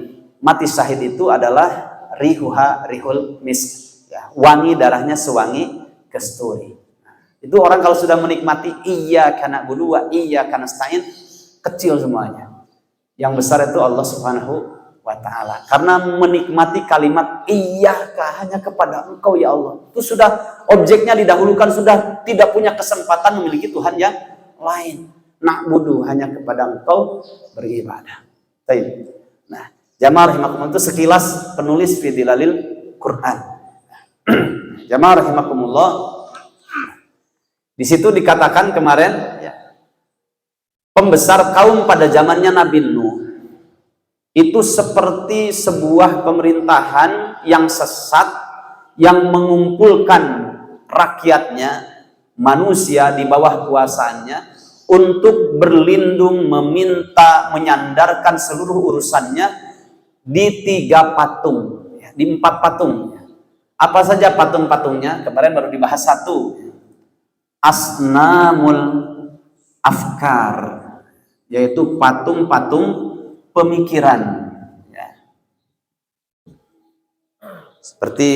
Speaker 1: mati syahid itu adalah rihuha rihul misk, ya, wangi darahnya sewangi kesturi. Itu orang kalau sudah menikmati iyyaka na'budu wa iyyaka nasta'in, kecil semuanya. Yang besar itu Allah Subhanahu wa ta'ala. Karena menikmati kalimat iyyaka, hanya kepada Engkau ya Allah, itu sudah objeknya didahulukan, sudah tidak punya kesempatan memiliki Tuhan yang lain. Na'budu, hanya kepada Engkau beribadah. Baik. Nah, jamaah rahimakumullah, itu sekilas penulis fi dilalil Quran. Jamaah rahimakumullah, di situ dikatakan kemarin, ya, pembesar kaum pada zamannya Nabi Nuh itu seperti sebuah pemerintahan yang sesat, yang mengumpulkan rakyatnya, manusia di bawah kuasaannya, untuk berlindung, meminta, menyandarkan seluruh urusannya di 3 patung, di 4 patung. Apa saja patung-patungnya? Kemarin baru dibahas 1, asnamul afkar, yaitu patung-patung pemikiran, ya. Seperti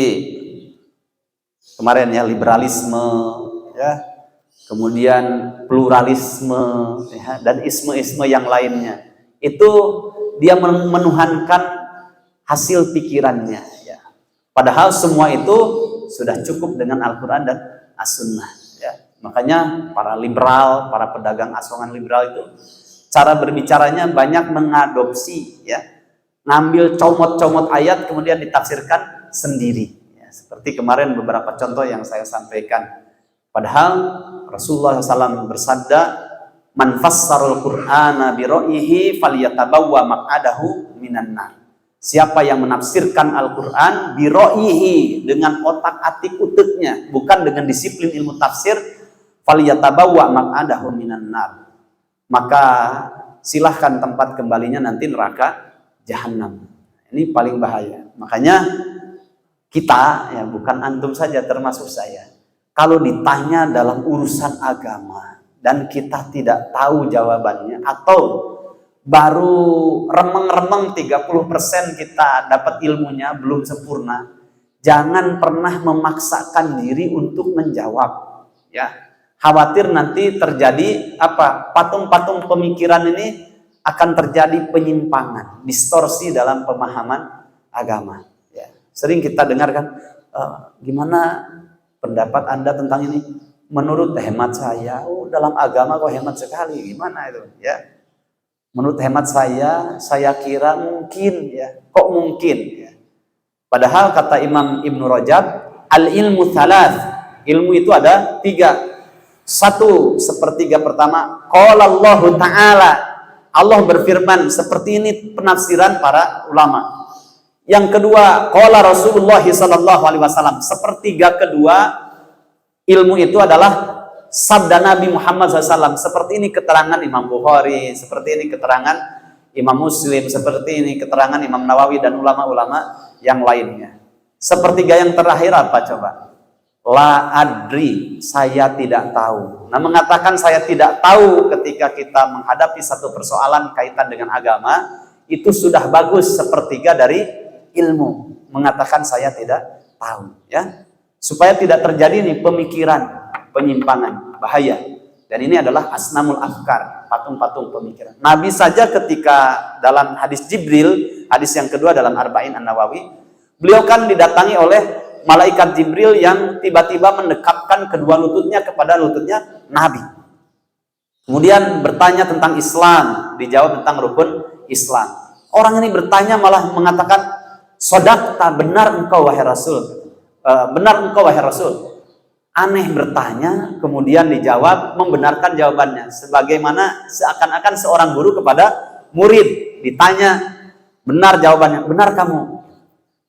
Speaker 1: kemarin, ya, liberalisme, ya, kemudian pluralisme, ya, dan isme-isme yang lainnya. Itu dia menuhankan hasil pikirannya, ya. Padahal semua itu sudah cukup dengan Al-Quran dan As-Sunnah, ya. Makanya para liberal, para pedagang asongan liberal itu cara berbicaranya banyak mengadopsi, ya, ngambil comot-comot ayat kemudian ditafsirkan sendiri, ya. Seperti kemarin beberapa contoh yang saya sampaikan. Padahal Rasulullah SAW bersabda, man fassarul Qur'ana bi ra'yihi falyatabawwa maq'adahu minan nar. Siapa yang menafsirkan Al-Quran bi ra'yihi, dengan otak-atik uteknya, bukan dengan disiplin ilmu tafsir, falyatabawwa maq'adahu minan nar, maka silahkan tempat kembalinya nanti neraka jahanam. Ini paling bahaya. Makanya kita, ya, bukan antum saja, termasuk saya, kalau ditanya dalam urusan agama dan kita tidak tahu jawabannya, atau baru remeng-remeng 30% kita dapat ilmunya, belum sempurna, jangan pernah memaksakan diri untuk menjawab, ya. Khawatir nanti terjadi apa? Patung-patung pemikiran ini akan terjadi penyimpangan, distorsi dalam pemahaman agama, ya. Sering kita dengarkan, gimana pendapat Anda tentang ini? Menurut hemat saya, dalam agama kok hemat sekali. Gimana itu, ya? Menurut hemat saya kira mungkin, ya. Kok mungkin, ya? Padahal kata Imam Ibnu Rajab, al-ilmu thalath, ilmu itu ada 3. 1, sepertiga pertama, qala Allah Ta'ala, Allah berfirman, seperti ini penafsiran para ulama. Yang kedua, qala Rasulullah SAW, sepertiga kedua ilmu itu adalah sabda Nabi Muhammad SAW. Seperti ini keterangan Imam Bukhari, seperti ini keterangan Imam Muslim, seperti ini keterangan Imam Nawawi dan ulama-ulama yang lainnya. Sepertiga yang terakhir apa coba? La adri, saya tidak tahu. Nah, mengatakan saya tidak tahu ketika kita menghadapi satu persoalan kaitan dengan agama, itu sudah bagus sepertiga dari ilmu. Mengatakan saya tidak tahu, ya. Supaya tidak terjadi nih pemikiran, penyimpangan, bahaya. Dan ini adalah asnamul afkar, patung-patung pemikiran. Nabi saja ketika dalam hadis Jibril, hadis yang kedua dalam Arba'in An-Nawawi, beliau kan didatangi oleh malaikat Jibril yang tiba-tiba mendekapkan kedua lututnya kepada lututnya Nabi. Kemudian bertanya tentang Islam, dijawab tentang rukun Islam. Orang ini bertanya malah mengatakan, "Sodaqta, benar engkau wahai Rasul." Benar engkau wahai Rasul. Aneh bertanya, kemudian dijawab, membenarkan jawabannya. Sebagaimana seakan-akan seorang guru kepada murid. Ditanya, benar jawabannya, benar kamu.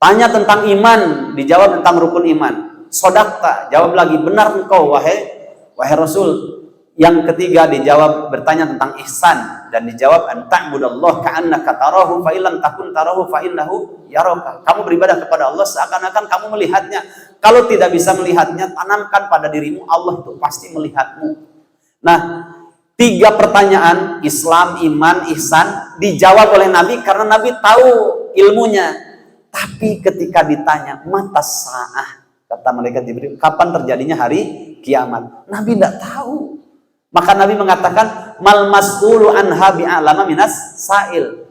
Speaker 1: Tanya tentang iman, dijawab tentang rukun iman. Sodakta, jawab lagi, benar engkau wahai Rasul. Yang ketiga dijawab, bertanya tentang ihsan, dan dijawab, anta'budallah ka'annaka tarahu fa illam takun tarahu fa innahu yaraka. Kamu beribadah kepada Allah seakan-akan kamu melihatnya. Kalau tidak bisa melihatnya, tanamkan pada dirimu, Allah itu pasti melihatmu. Nah, 3 pertanyaan, Islam, iman, ihsan, dijawab oleh Nabi karena Nabi tahu ilmunya. Tapi ketika ditanya, mata sa'ah, kata malaikat Jibril, kapan terjadinya hari kiamat? Nabi tidak tahu. Maka Nabi mengatakan, mal mas'ulu anha bi'alama minas sa'il.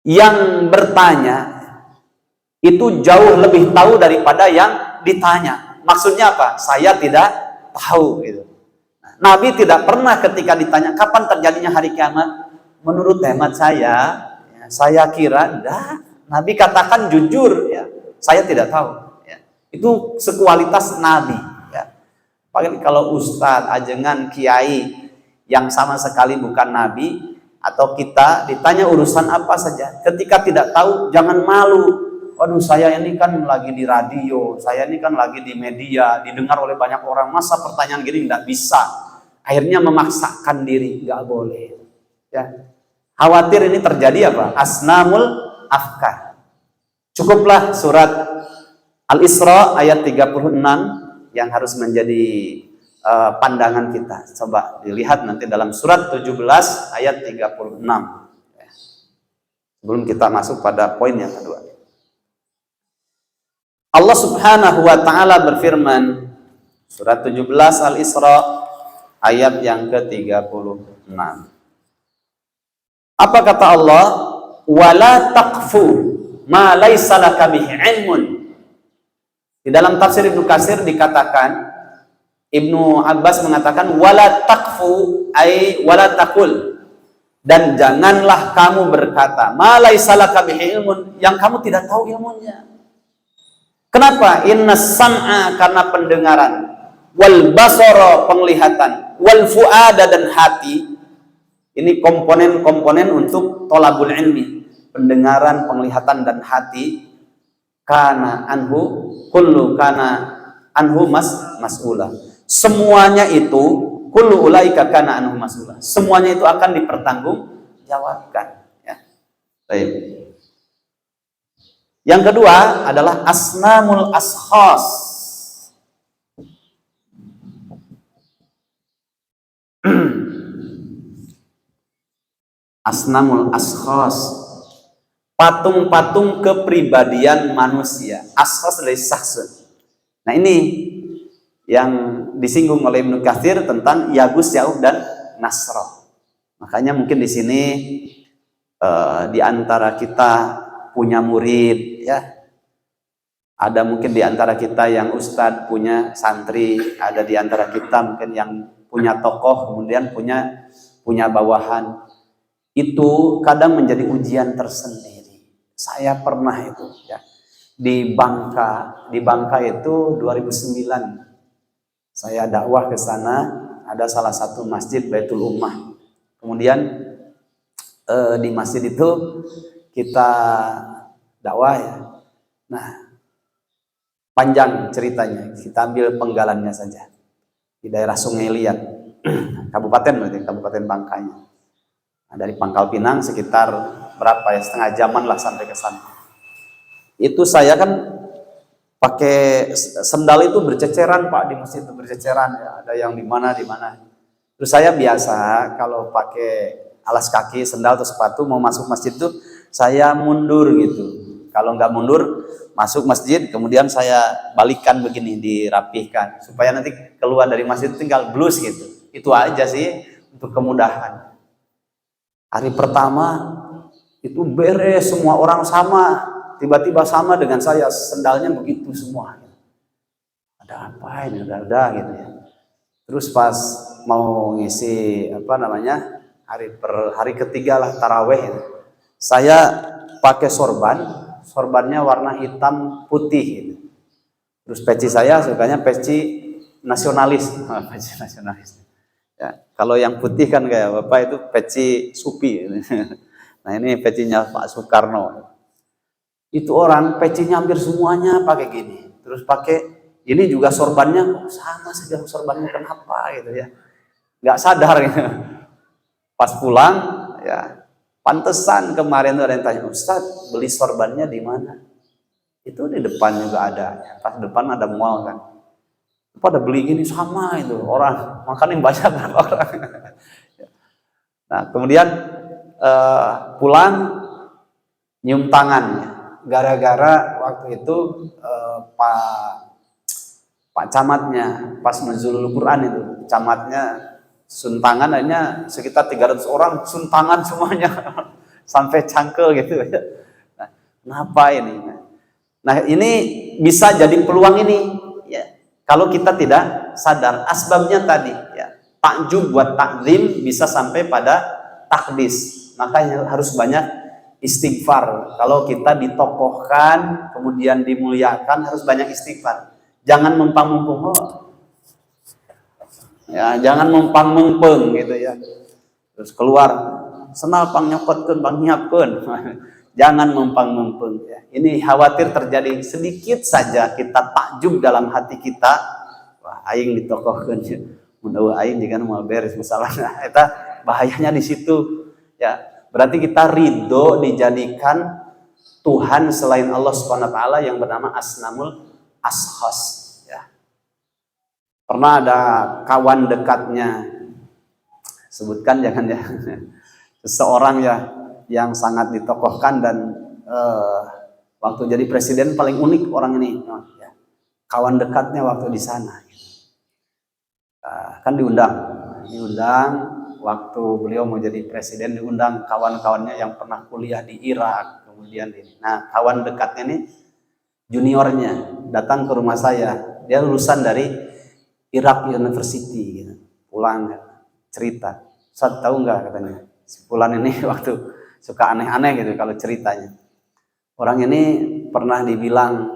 Speaker 1: Yang bertanya itu jauh lebih tahu daripada yang ditanya. Maksudnya apa? Saya tidak tahu gitu. Nabi tidak pernah ketika ditanya kapan terjadinya hari kiamat, menurut hemat saya kira enggak. Nabi katakan jujur, ya, saya tidak tahu. Ya. Itu sekualitas Nabi. Ya. Kalau ustadz, ajengan, kiai yang sama sekali bukan Nabi, atau kita ditanya urusan apa saja, ketika tidak tahu jangan malu. Waduh, saya ini kan lagi di radio, saya ini kan lagi di media, didengar oleh banyak orang, masa pertanyaan gini nggak bisa. Akhirnya memaksakan diri, nggak boleh. Ya. Khawatir ini terjadi apa? Asnamul afkar. Cukuplah surat Al-Isra ayat 36 yang harus menjadi pandangan kita. Coba dilihat nanti dalam surat 17 ayat 36. Sebelum kita masuk pada poin yang kedua. Allah Subhanahu wa taala berfirman, surat 17 Al-Isra ayat yang ke-36. Apa kata Allah? Wala taqfu ma laisa laka bihi ilmun. Di dalam tafsir Ibnu Katsir dikatakan, Ibnu Abbas mengatakan wala taqfu ay wala taqul, dan janganlah kamu berkata ma laisa laka bihi ilmun, yang kamu tidak tahu ilmunya. Kenapa? Innas sam'a, karena pendengaran, wal basara, penglihatan, wal fuada, dan hati. Ini komponen-komponen untuk tolabul ilmi. Pendengaran, penglihatan, dan hati. Kana anhu kullu kana anhu mas'ula. Semuanya itu kullu ulaika kana anhu mas'ula. Semuanya itu akan dipertanggungjawabkan. Ya. Baik. Yang kedua adalah asnamul ashkhas. Asnamul ashkhas, patung-patung kepribadian manusia. Ashkhas dari syakhs. Nah, ini yang disinggung oleh Ibnu Katsir tentang Yagus, Ya'uq, dan Nasra. Makanya mungkin di sini di antara kita punya murid, ya. Ada mungkin di antara kita yang ustadz punya santri, ada di antara kita mungkin yang punya tokoh, kemudian punya bawahan. Itu kadang menjadi ujian tersendiri. Saya pernah itu, ya. Di Bangka itu 2009. Saya dakwah ke sana, ada salah satu masjid Baitul Ummah. Kemudian di masjid itu kita dakwah, ya. Nah, panjang ceritanya, kita ambil penggalannya saja. Di daerah Sungai Liat, Kabupaten Bangkanya. Nah, dari Pangkal Pinang sekitar berapa ya, setengah jaman lah sampai ke sana. Itu saya kan pakai sendal itu berceceran Pak, di masjid itu berceceran ya. Ada yang di mana. Terus saya biasa kalau pakai alas kaki, sendal atau sepatu mau masuk masjid itu saya mundur gitu. Kalau nggak mundur masuk masjid, kemudian saya balikkan begini, dirapihkan supaya nanti keluar dari masjid tinggal blus gitu. Itu aja sih untuk kemudahan. Hari pertama itu beres, semua orang sama. Tiba-tiba sama dengan saya, sendalnya begitu semua. Ada apa ini? Udah gitu ya. Terus pas mau ngisi hari ketiga lah taraweh, saya pakai sorbannya warna hitam putih gitu. Terus peci saya sukanya peci nasionalis, peci nasionalis. Ya, kalau yang putih kan kayak Bapak itu peci Supi. Nah ini pecinya Pak Soekarno. Itu orang pecinya hampir semuanya pakai gini. Terus pakai ini juga sorbannya sama saja, sorbannya kenapa gitu ya. Nggak sadar gitu. Pas pulang ya, pantesan kemarin tuh ada yang tanya, Ustadz beli sorbannya di mana? Itu di depan juga ada. Pas depan ada mall kan. Pada beli gini sama itu orang, makanya banyak orang. Nah kemudian pulang nyium tangan. Gara-gara waktu itu Pak camatnya pas nuzulul Quran itu, camatnya suntangan hanya sekitar 300 orang suntangan semuanya sampai cangkel gitu ya. Nah, kenapa ini? Nah ini bisa jadi peluang ini ya. Kalau kita tidak sadar asbabnya tadi ya, takjub buat takzim bisa sampai pada takdis. Makanya harus banyak istighfar. Kalau kita ditokohkan kemudian dimuliakan harus banyak istighfar. Jangan mempang-mempeng, ya jangan mempang-mempeng gitu ya. Terus keluar senal pang nyokotkeun pang nyiapkeun. Jangan mempang-mempeng ya. Ini khawatir terjadi sedikit saja kita takjub dalam hati kita. Wah, aing ditokohkeun. Mun aing juga mau beres masalahnya. Eta bahayanya di situ ya. Berarti kita ridho dijadikan Tuhan selain Allah Subhanahu wa taala yang bernama Asnamul Ashas ya. Pernah ada kawan dekatnya, sebutkan jangan ya, seseorang ya yang sangat ditokohkan dan waktu jadi presiden paling unik orang ini ya. Kawan dekatnya waktu di sana kan diundang waktu beliau mau jadi presiden, diundang kawan-kawannya yang pernah kuliah di Irak, kemudian ini. Nah, kawan dekatnya ini juniornya datang ke rumah saya. Dia lulusan dari Irak University gitu. Pulang cerita. Ustaz tahu nggak katanya? Si Fulan ini waktu suka aneh-aneh gitu kalau ceritanya. Orang ini pernah dibilang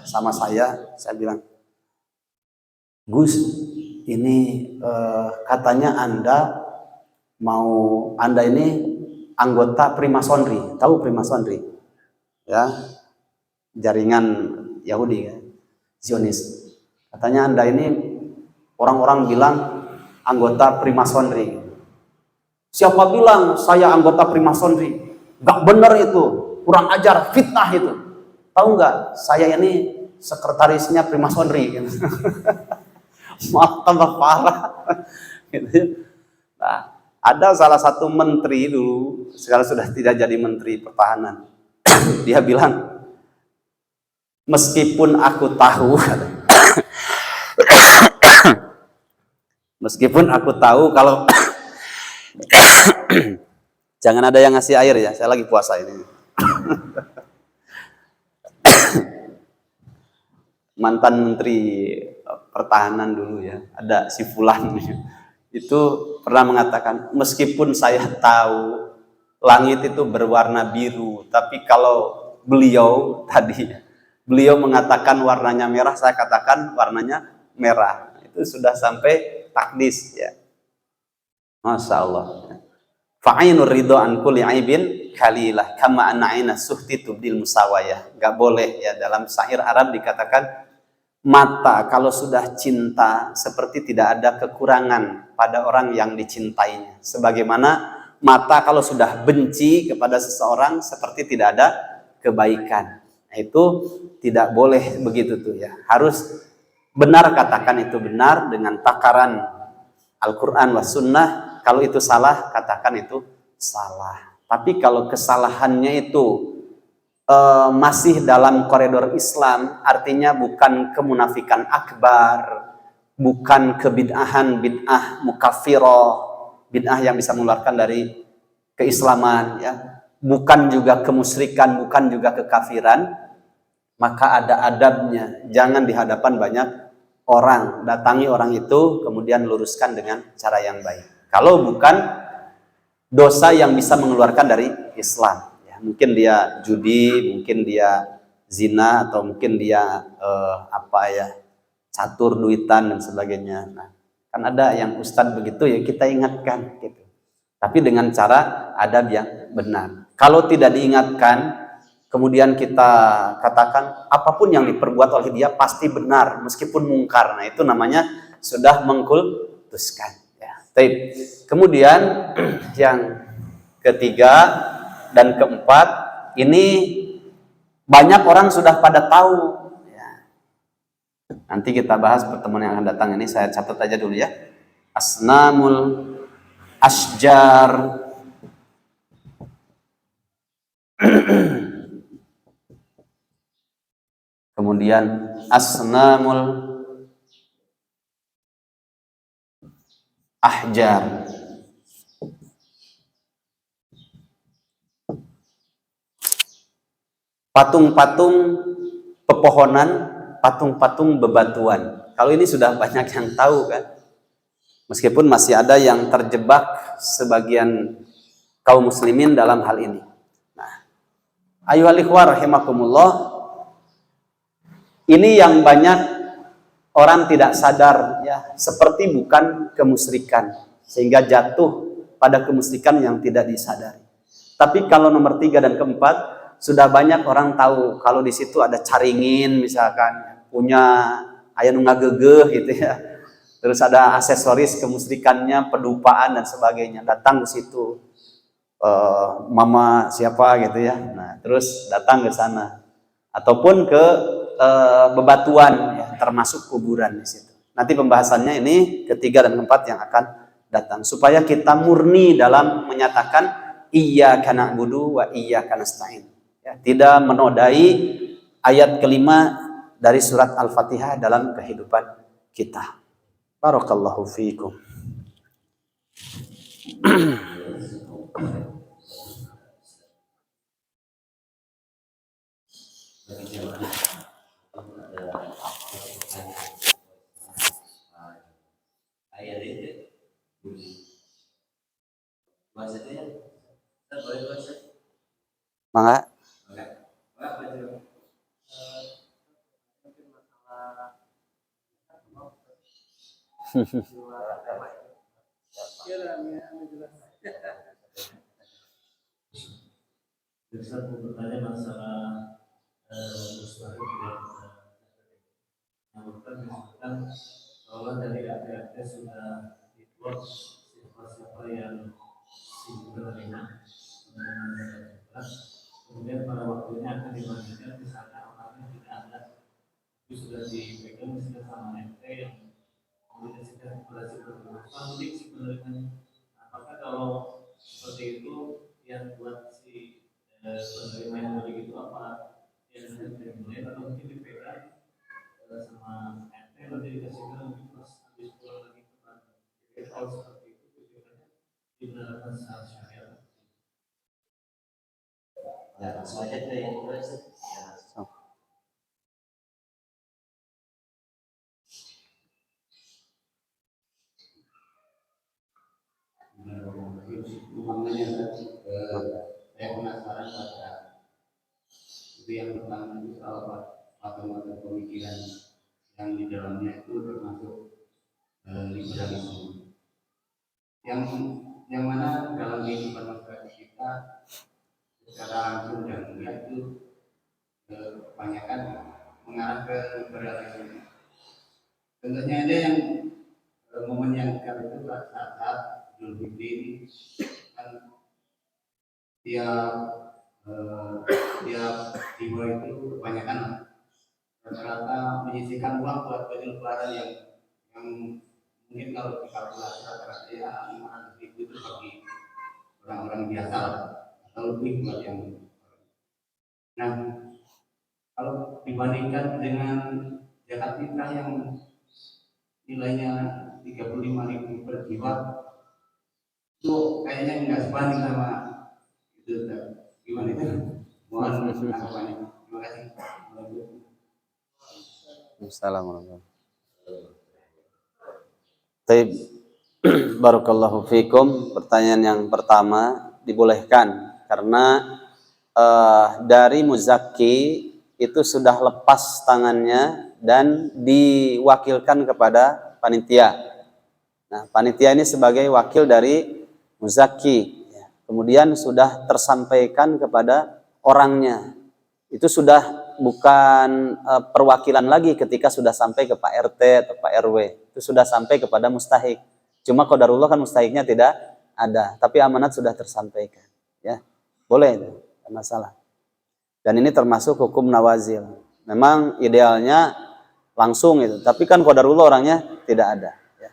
Speaker 1: sama saya bilang, Gus, ini katanya Anda ini anggota Primasonri. Tahu Primasonri? Ya, jaringan Yahudi ya, Zionis. Katanya Anda ini orang-orang bilang anggota Primasonri. Siapa bilang saya anggota Primasonri? Gak benar itu, kurang ajar, fitnah itu. Tahu nggak? Saya ini sekretarisnya Primasonri. Maaf tambah parah. Nah, ada salah satu menteri dulu, sekarang sudah tidak jadi menteri pertahanan. Dia bilang, meskipun aku tahu kalau jangan ada yang ngasih air ya, saya lagi puasa ini. Mantan menteri pertahanan dulu ya, ada si Fulan itu pernah mengatakan, meskipun saya tahu langit itu berwarna biru, tapi kalau beliau mengatakan warnanya merah, saya katakan warnanya merah. Itu sudah sampai takdis ya. Masya Allah. Fa'ainur ridho an kulli aibin khalilah kama anna aina suhti tubdil musawayah. Gak boleh ya, dalam syair Arab dikatakan mata kalau sudah cinta seperti tidak ada kekurangan pada orang yang dicintainya. Sebagaimana mata kalau sudah benci kepada seseorang seperti tidak ada kebaikan. Itu tidak boleh begitu tuh ya. Harus benar, katakan itu benar dengan takaran Al-Quran wa Sunnah. Kalau itu salah, katakan itu salah. Tapi kalau kesalahannya itu masih dalam koridor Islam, artinya bukan kemunafikan akbar, bukan kebid'ahan, bid'ah mukafiroh, bid'ah yang bisa mengeluarkan dari keislaman, ya, bukan juga kemusyrikan, bukan juga kekafiran, maka ada adabnya. Jangan di hadapan banyak orang, datangi orang itu, kemudian luruskan dengan cara yang baik. Kalau bukan dosa yang bisa mengeluarkan dari Islam, ya, mungkin dia judi, mungkin dia zina, atau mungkin dia catur duitan dan sebagainya. Nah, kan ada yang ustadz begitu, ya kita ingatkan gitu. Tapi dengan cara adab yang benar. Kalau tidak diingatkan, kemudian kita katakan apapun yang diperbuat oleh dia pasti benar meskipun mungkar. Nah, itu namanya sudah mengkultuskan. Ya. Kemudian yang ketiga dan keempat, ini banyak orang sudah pada tahu. Nanti kita bahas pertemuan yang akan datang ini, saya catat aja dulu ya. Asnamul asjar. Kemudian asnamul ahjar. Patung-patung pepohonan, patung-patung bebatuan. Kalau ini sudah banyak yang tahu kan. Meskipun masih ada yang terjebak sebagian kaum muslimin dalam hal ini. Nah, ayuhal ikhwah rahimakumullah, ini yang banyak orang tidak sadar ya, seperti bukan kemusyrikan sehingga jatuh pada kemusyrikan yang tidak disadari. Tapi kalau nomor 3 dan keempat, sudah banyak orang tahu kalau di situ ada caringin misalkan, punya aya nu ngagegeuh gitu ya. Terus ada aksesoris kemusyrikannya, pedupaan dan sebagainya. Datang ke situ mama siapa gitu ya. Nah, terus datang ke sana ataupun ke bebatuan ya, termasuk kuburan di situ. Nanti pembahasannya ini ketiga dan keempat yang akan datang supaya kita murni dalam menyatakan iyyaka na'budu wa iyyaka nasta'in. Ya, tidak menodai ayat kelima dari surat Al-Fatihah dalam kehidupan kita. Barakallahu fiikum. Mangga.
Speaker 2: Bisa bertanya masalah mustahil yang misalkan bahwa dari APRT sudah dibuat siapa-siapa yang menerima kemudian pada waktunya akan dibagikan misalkan orangnya tidak ada, itu sudah dipegang misalkan sama MT yang kemudian sudah berhasil berbuat mudik si penerimanya. Apakah kalau seperti itu yang buat si penerima yang mudik itu apa yang sudah dimulai atau mungkin dipegang sama MT nanti dikasihkan mungkin pas habis pulang lagi ke Bandung. Jadi kalau seperti itu tujuannya dibenarkan secara syariat. Ya, langsung aja kita yang kedua. Saya penasaran pada itu yang pertama itu soal patung-patung pemikiran yang di dalamnya itu termasuk liberalisme yang mana dalam kehidupan masyarakat kita secara langsung dan enggak itu kebanyakan mengarah ke liberalisme. Contohnya ada yang momen yang dekat itu saat Idul Fitri kan tiap
Speaker 3: dia jiwa itu kebanyakan rata-rata menyisihkan uang buat baju lebaran yang mungkin kalau dikalkulasi rata-rata ya 500.000 itu bagi orang-orang biasa atau lebih buat yang. Nah, kalau dibandingkan dengan zakat fitrah yang nilainya 35.000 per jiwa, itu kayaknya nggak sebanding sama itu. Gimana itu? Mohon tanggapannya. Terima kasih.
Speaker 1: Assalamualaikum. Baik, barakallahu fikum. Pertanyaan yang pertama dibolehkan karena dari muzaki itu sudah lepas tangannya dan diwakilkan kepada panitia. Nah, panitia ini sebagai wakil dari muzaki. Kemudian sudah tersampaikan kepada orangnya. Itu sudah bukan perwakilan lagi ketika sudah sampai ke Pak RT atau Pak RW. Itu sudah sampai kepada mustahik. Cuma qadarullah kan mustahiknya tidak ada, tapi amanat sudah tersampaikan. Ya, boleh itu, tidak masalah. Dan ini termasuk hukum nawazil. Memang idealnya langsung itu, tapi kan qadarullah orangnya tidak ada. Ya.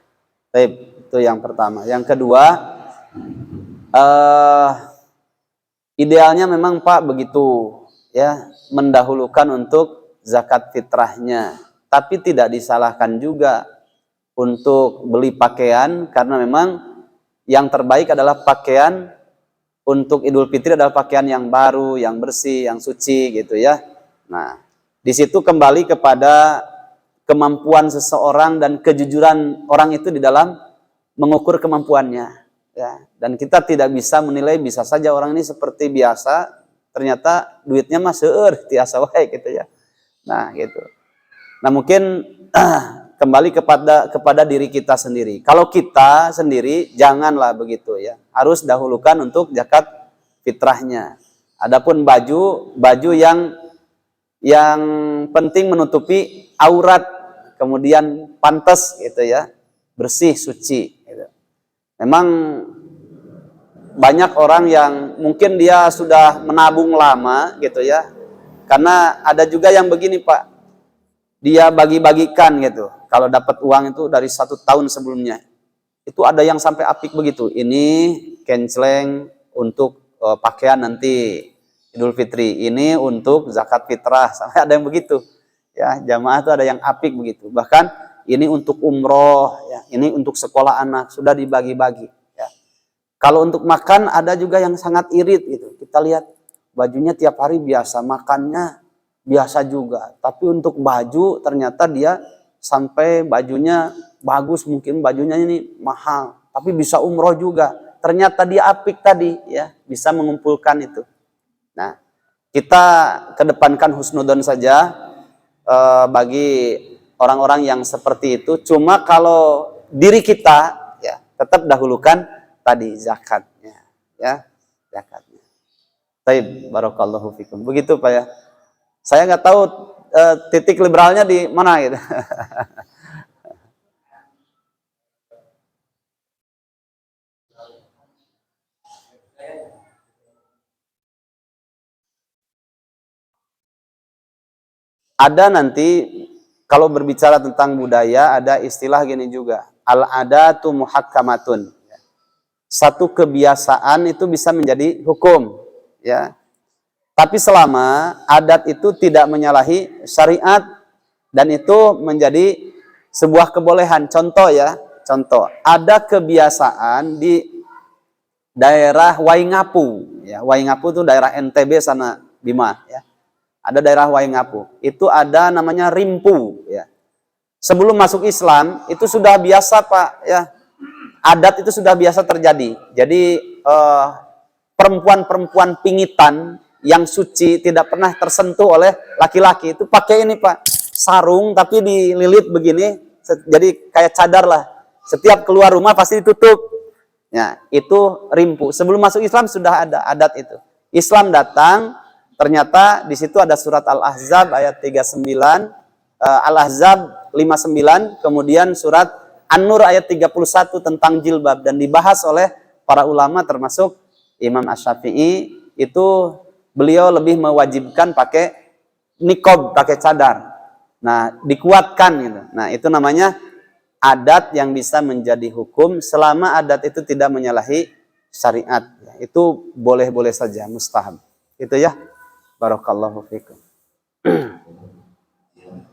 Speaker 1: Baik, itu yang pertama. Yang kedua, idealnya memang Pak begitu, ya, mendahulukan untuk zakat fitrahnya, tapi tidak disalahkan juga untuk beli pakaian karena memang yang terbaik adalah pakaian untuk Idul Fitri adalah pakaian yang baru, yang bersih, yang suci gitu ya. Nah, di situ kembali kepada kemampuan seseorang dan kejujuran orang itu di dalam mengukur kemampuannya, ya. Dan kita tidak bisa menilai, bisa saja orang ini seperti biasa ternyata duitnya mah seueur tiasa wae gitu ya. Nah, gitu. Nah, mungkin kembali kepada diri kita sendiri. Kalau kita sendiri janganlah begitu ya. Harus dahulukan untuk zakat fitrahnya. Adapun baju yang penting menutupi aurat, kemudian pantas gitu ya, bersih, suci gitu. Memang banyak orang yang mungkin dia sudah menabung lama gitu ya. Karena ada juga yang begini Pak, dia bagi-bagikan gitu. Kalau dapat uang itu dari 1 tahun sebelumnya. Itu ada yang sampai apik begitu. Ini kenceleng untuk pakaian nanti Idul Fitri. Ini untuk zakat fitrah. Sampai ada yang begitu. Ya, jamaah itu ada yang apik begitu. Bahkan ini untuk umroh, ya, ini untuk sekolah anak, sudah dibagi-bagi. Kalau untuk makan ada juga yang sangat irit gitu. Kita lihat bajunya tiap hari biasa, makannya biasa juga. Tapi untuk baju ternyata dia sampai bajunya bagus, mungkin bajunya ini mahal. Tapi bisa umroh juga. Ternyata dia apik tadi ya, bisa mengumpulkan itu. Nah, kita kedepankan husnudon saja bagi orang-orang yang seperti itu. Cuma kalau diri kita ya tetap dahulukan tadi zakatnya, ya, zakatnya. Baik, barakallahu fikum. Begitu Pak ya. Saya nggak tahu titik liberalnya di mana gitu. Ada nanti kalau berbicara tentang budaya ada istilah gini juga, al-adatu muhakkamatun. Satu kebiasaan itu bisa menjadi hukum, ya. Tapi selama adat itu tidak menyalahi syariat dan itu menjadi sebuah kebolehan. Contoh ya, contoh. Ada kebiasaan di daerah Waingapu, ya. Waingapu itu daerah NTB sana Bima, ya. Ada daerah Waingapu. Itu ada namanya rimpu, ya. Sebelum masuk Islam itu sudah biasa Pak, ya. Adat itu sudah biasa terjadi. Jadi perempuan-perempuan pingitan yang suci tidak pernah tersentuh oleh laki-laki itu pakai ini Pak, sarung tapi dililit begini, jadi kayak cadar lah. Setiap keluar rumah pasti ditutup. Ya, itu rimpu. Sebelum masuk Islam sudah ada adat itu. Islam datang, ternyata di situ ada surat Al-Ahzab ayat 39, Al-Ahzab 59, kemudian surat An-Nur ayat 31 tentang jilbab dan dibahas oleh para ulama termasuk Imam Asy-Syafi'i itu beliau lebih mewajibkan pakai nikob, pakai cadar. Nah, dikuatkan gitu. Nah, itu namanya adat yang bisa menjadi hukum selama adat itu tidak menyalahi syariat. Itu boleh-boleh saja, mustahab. Itu ya. Barakallahu fikum.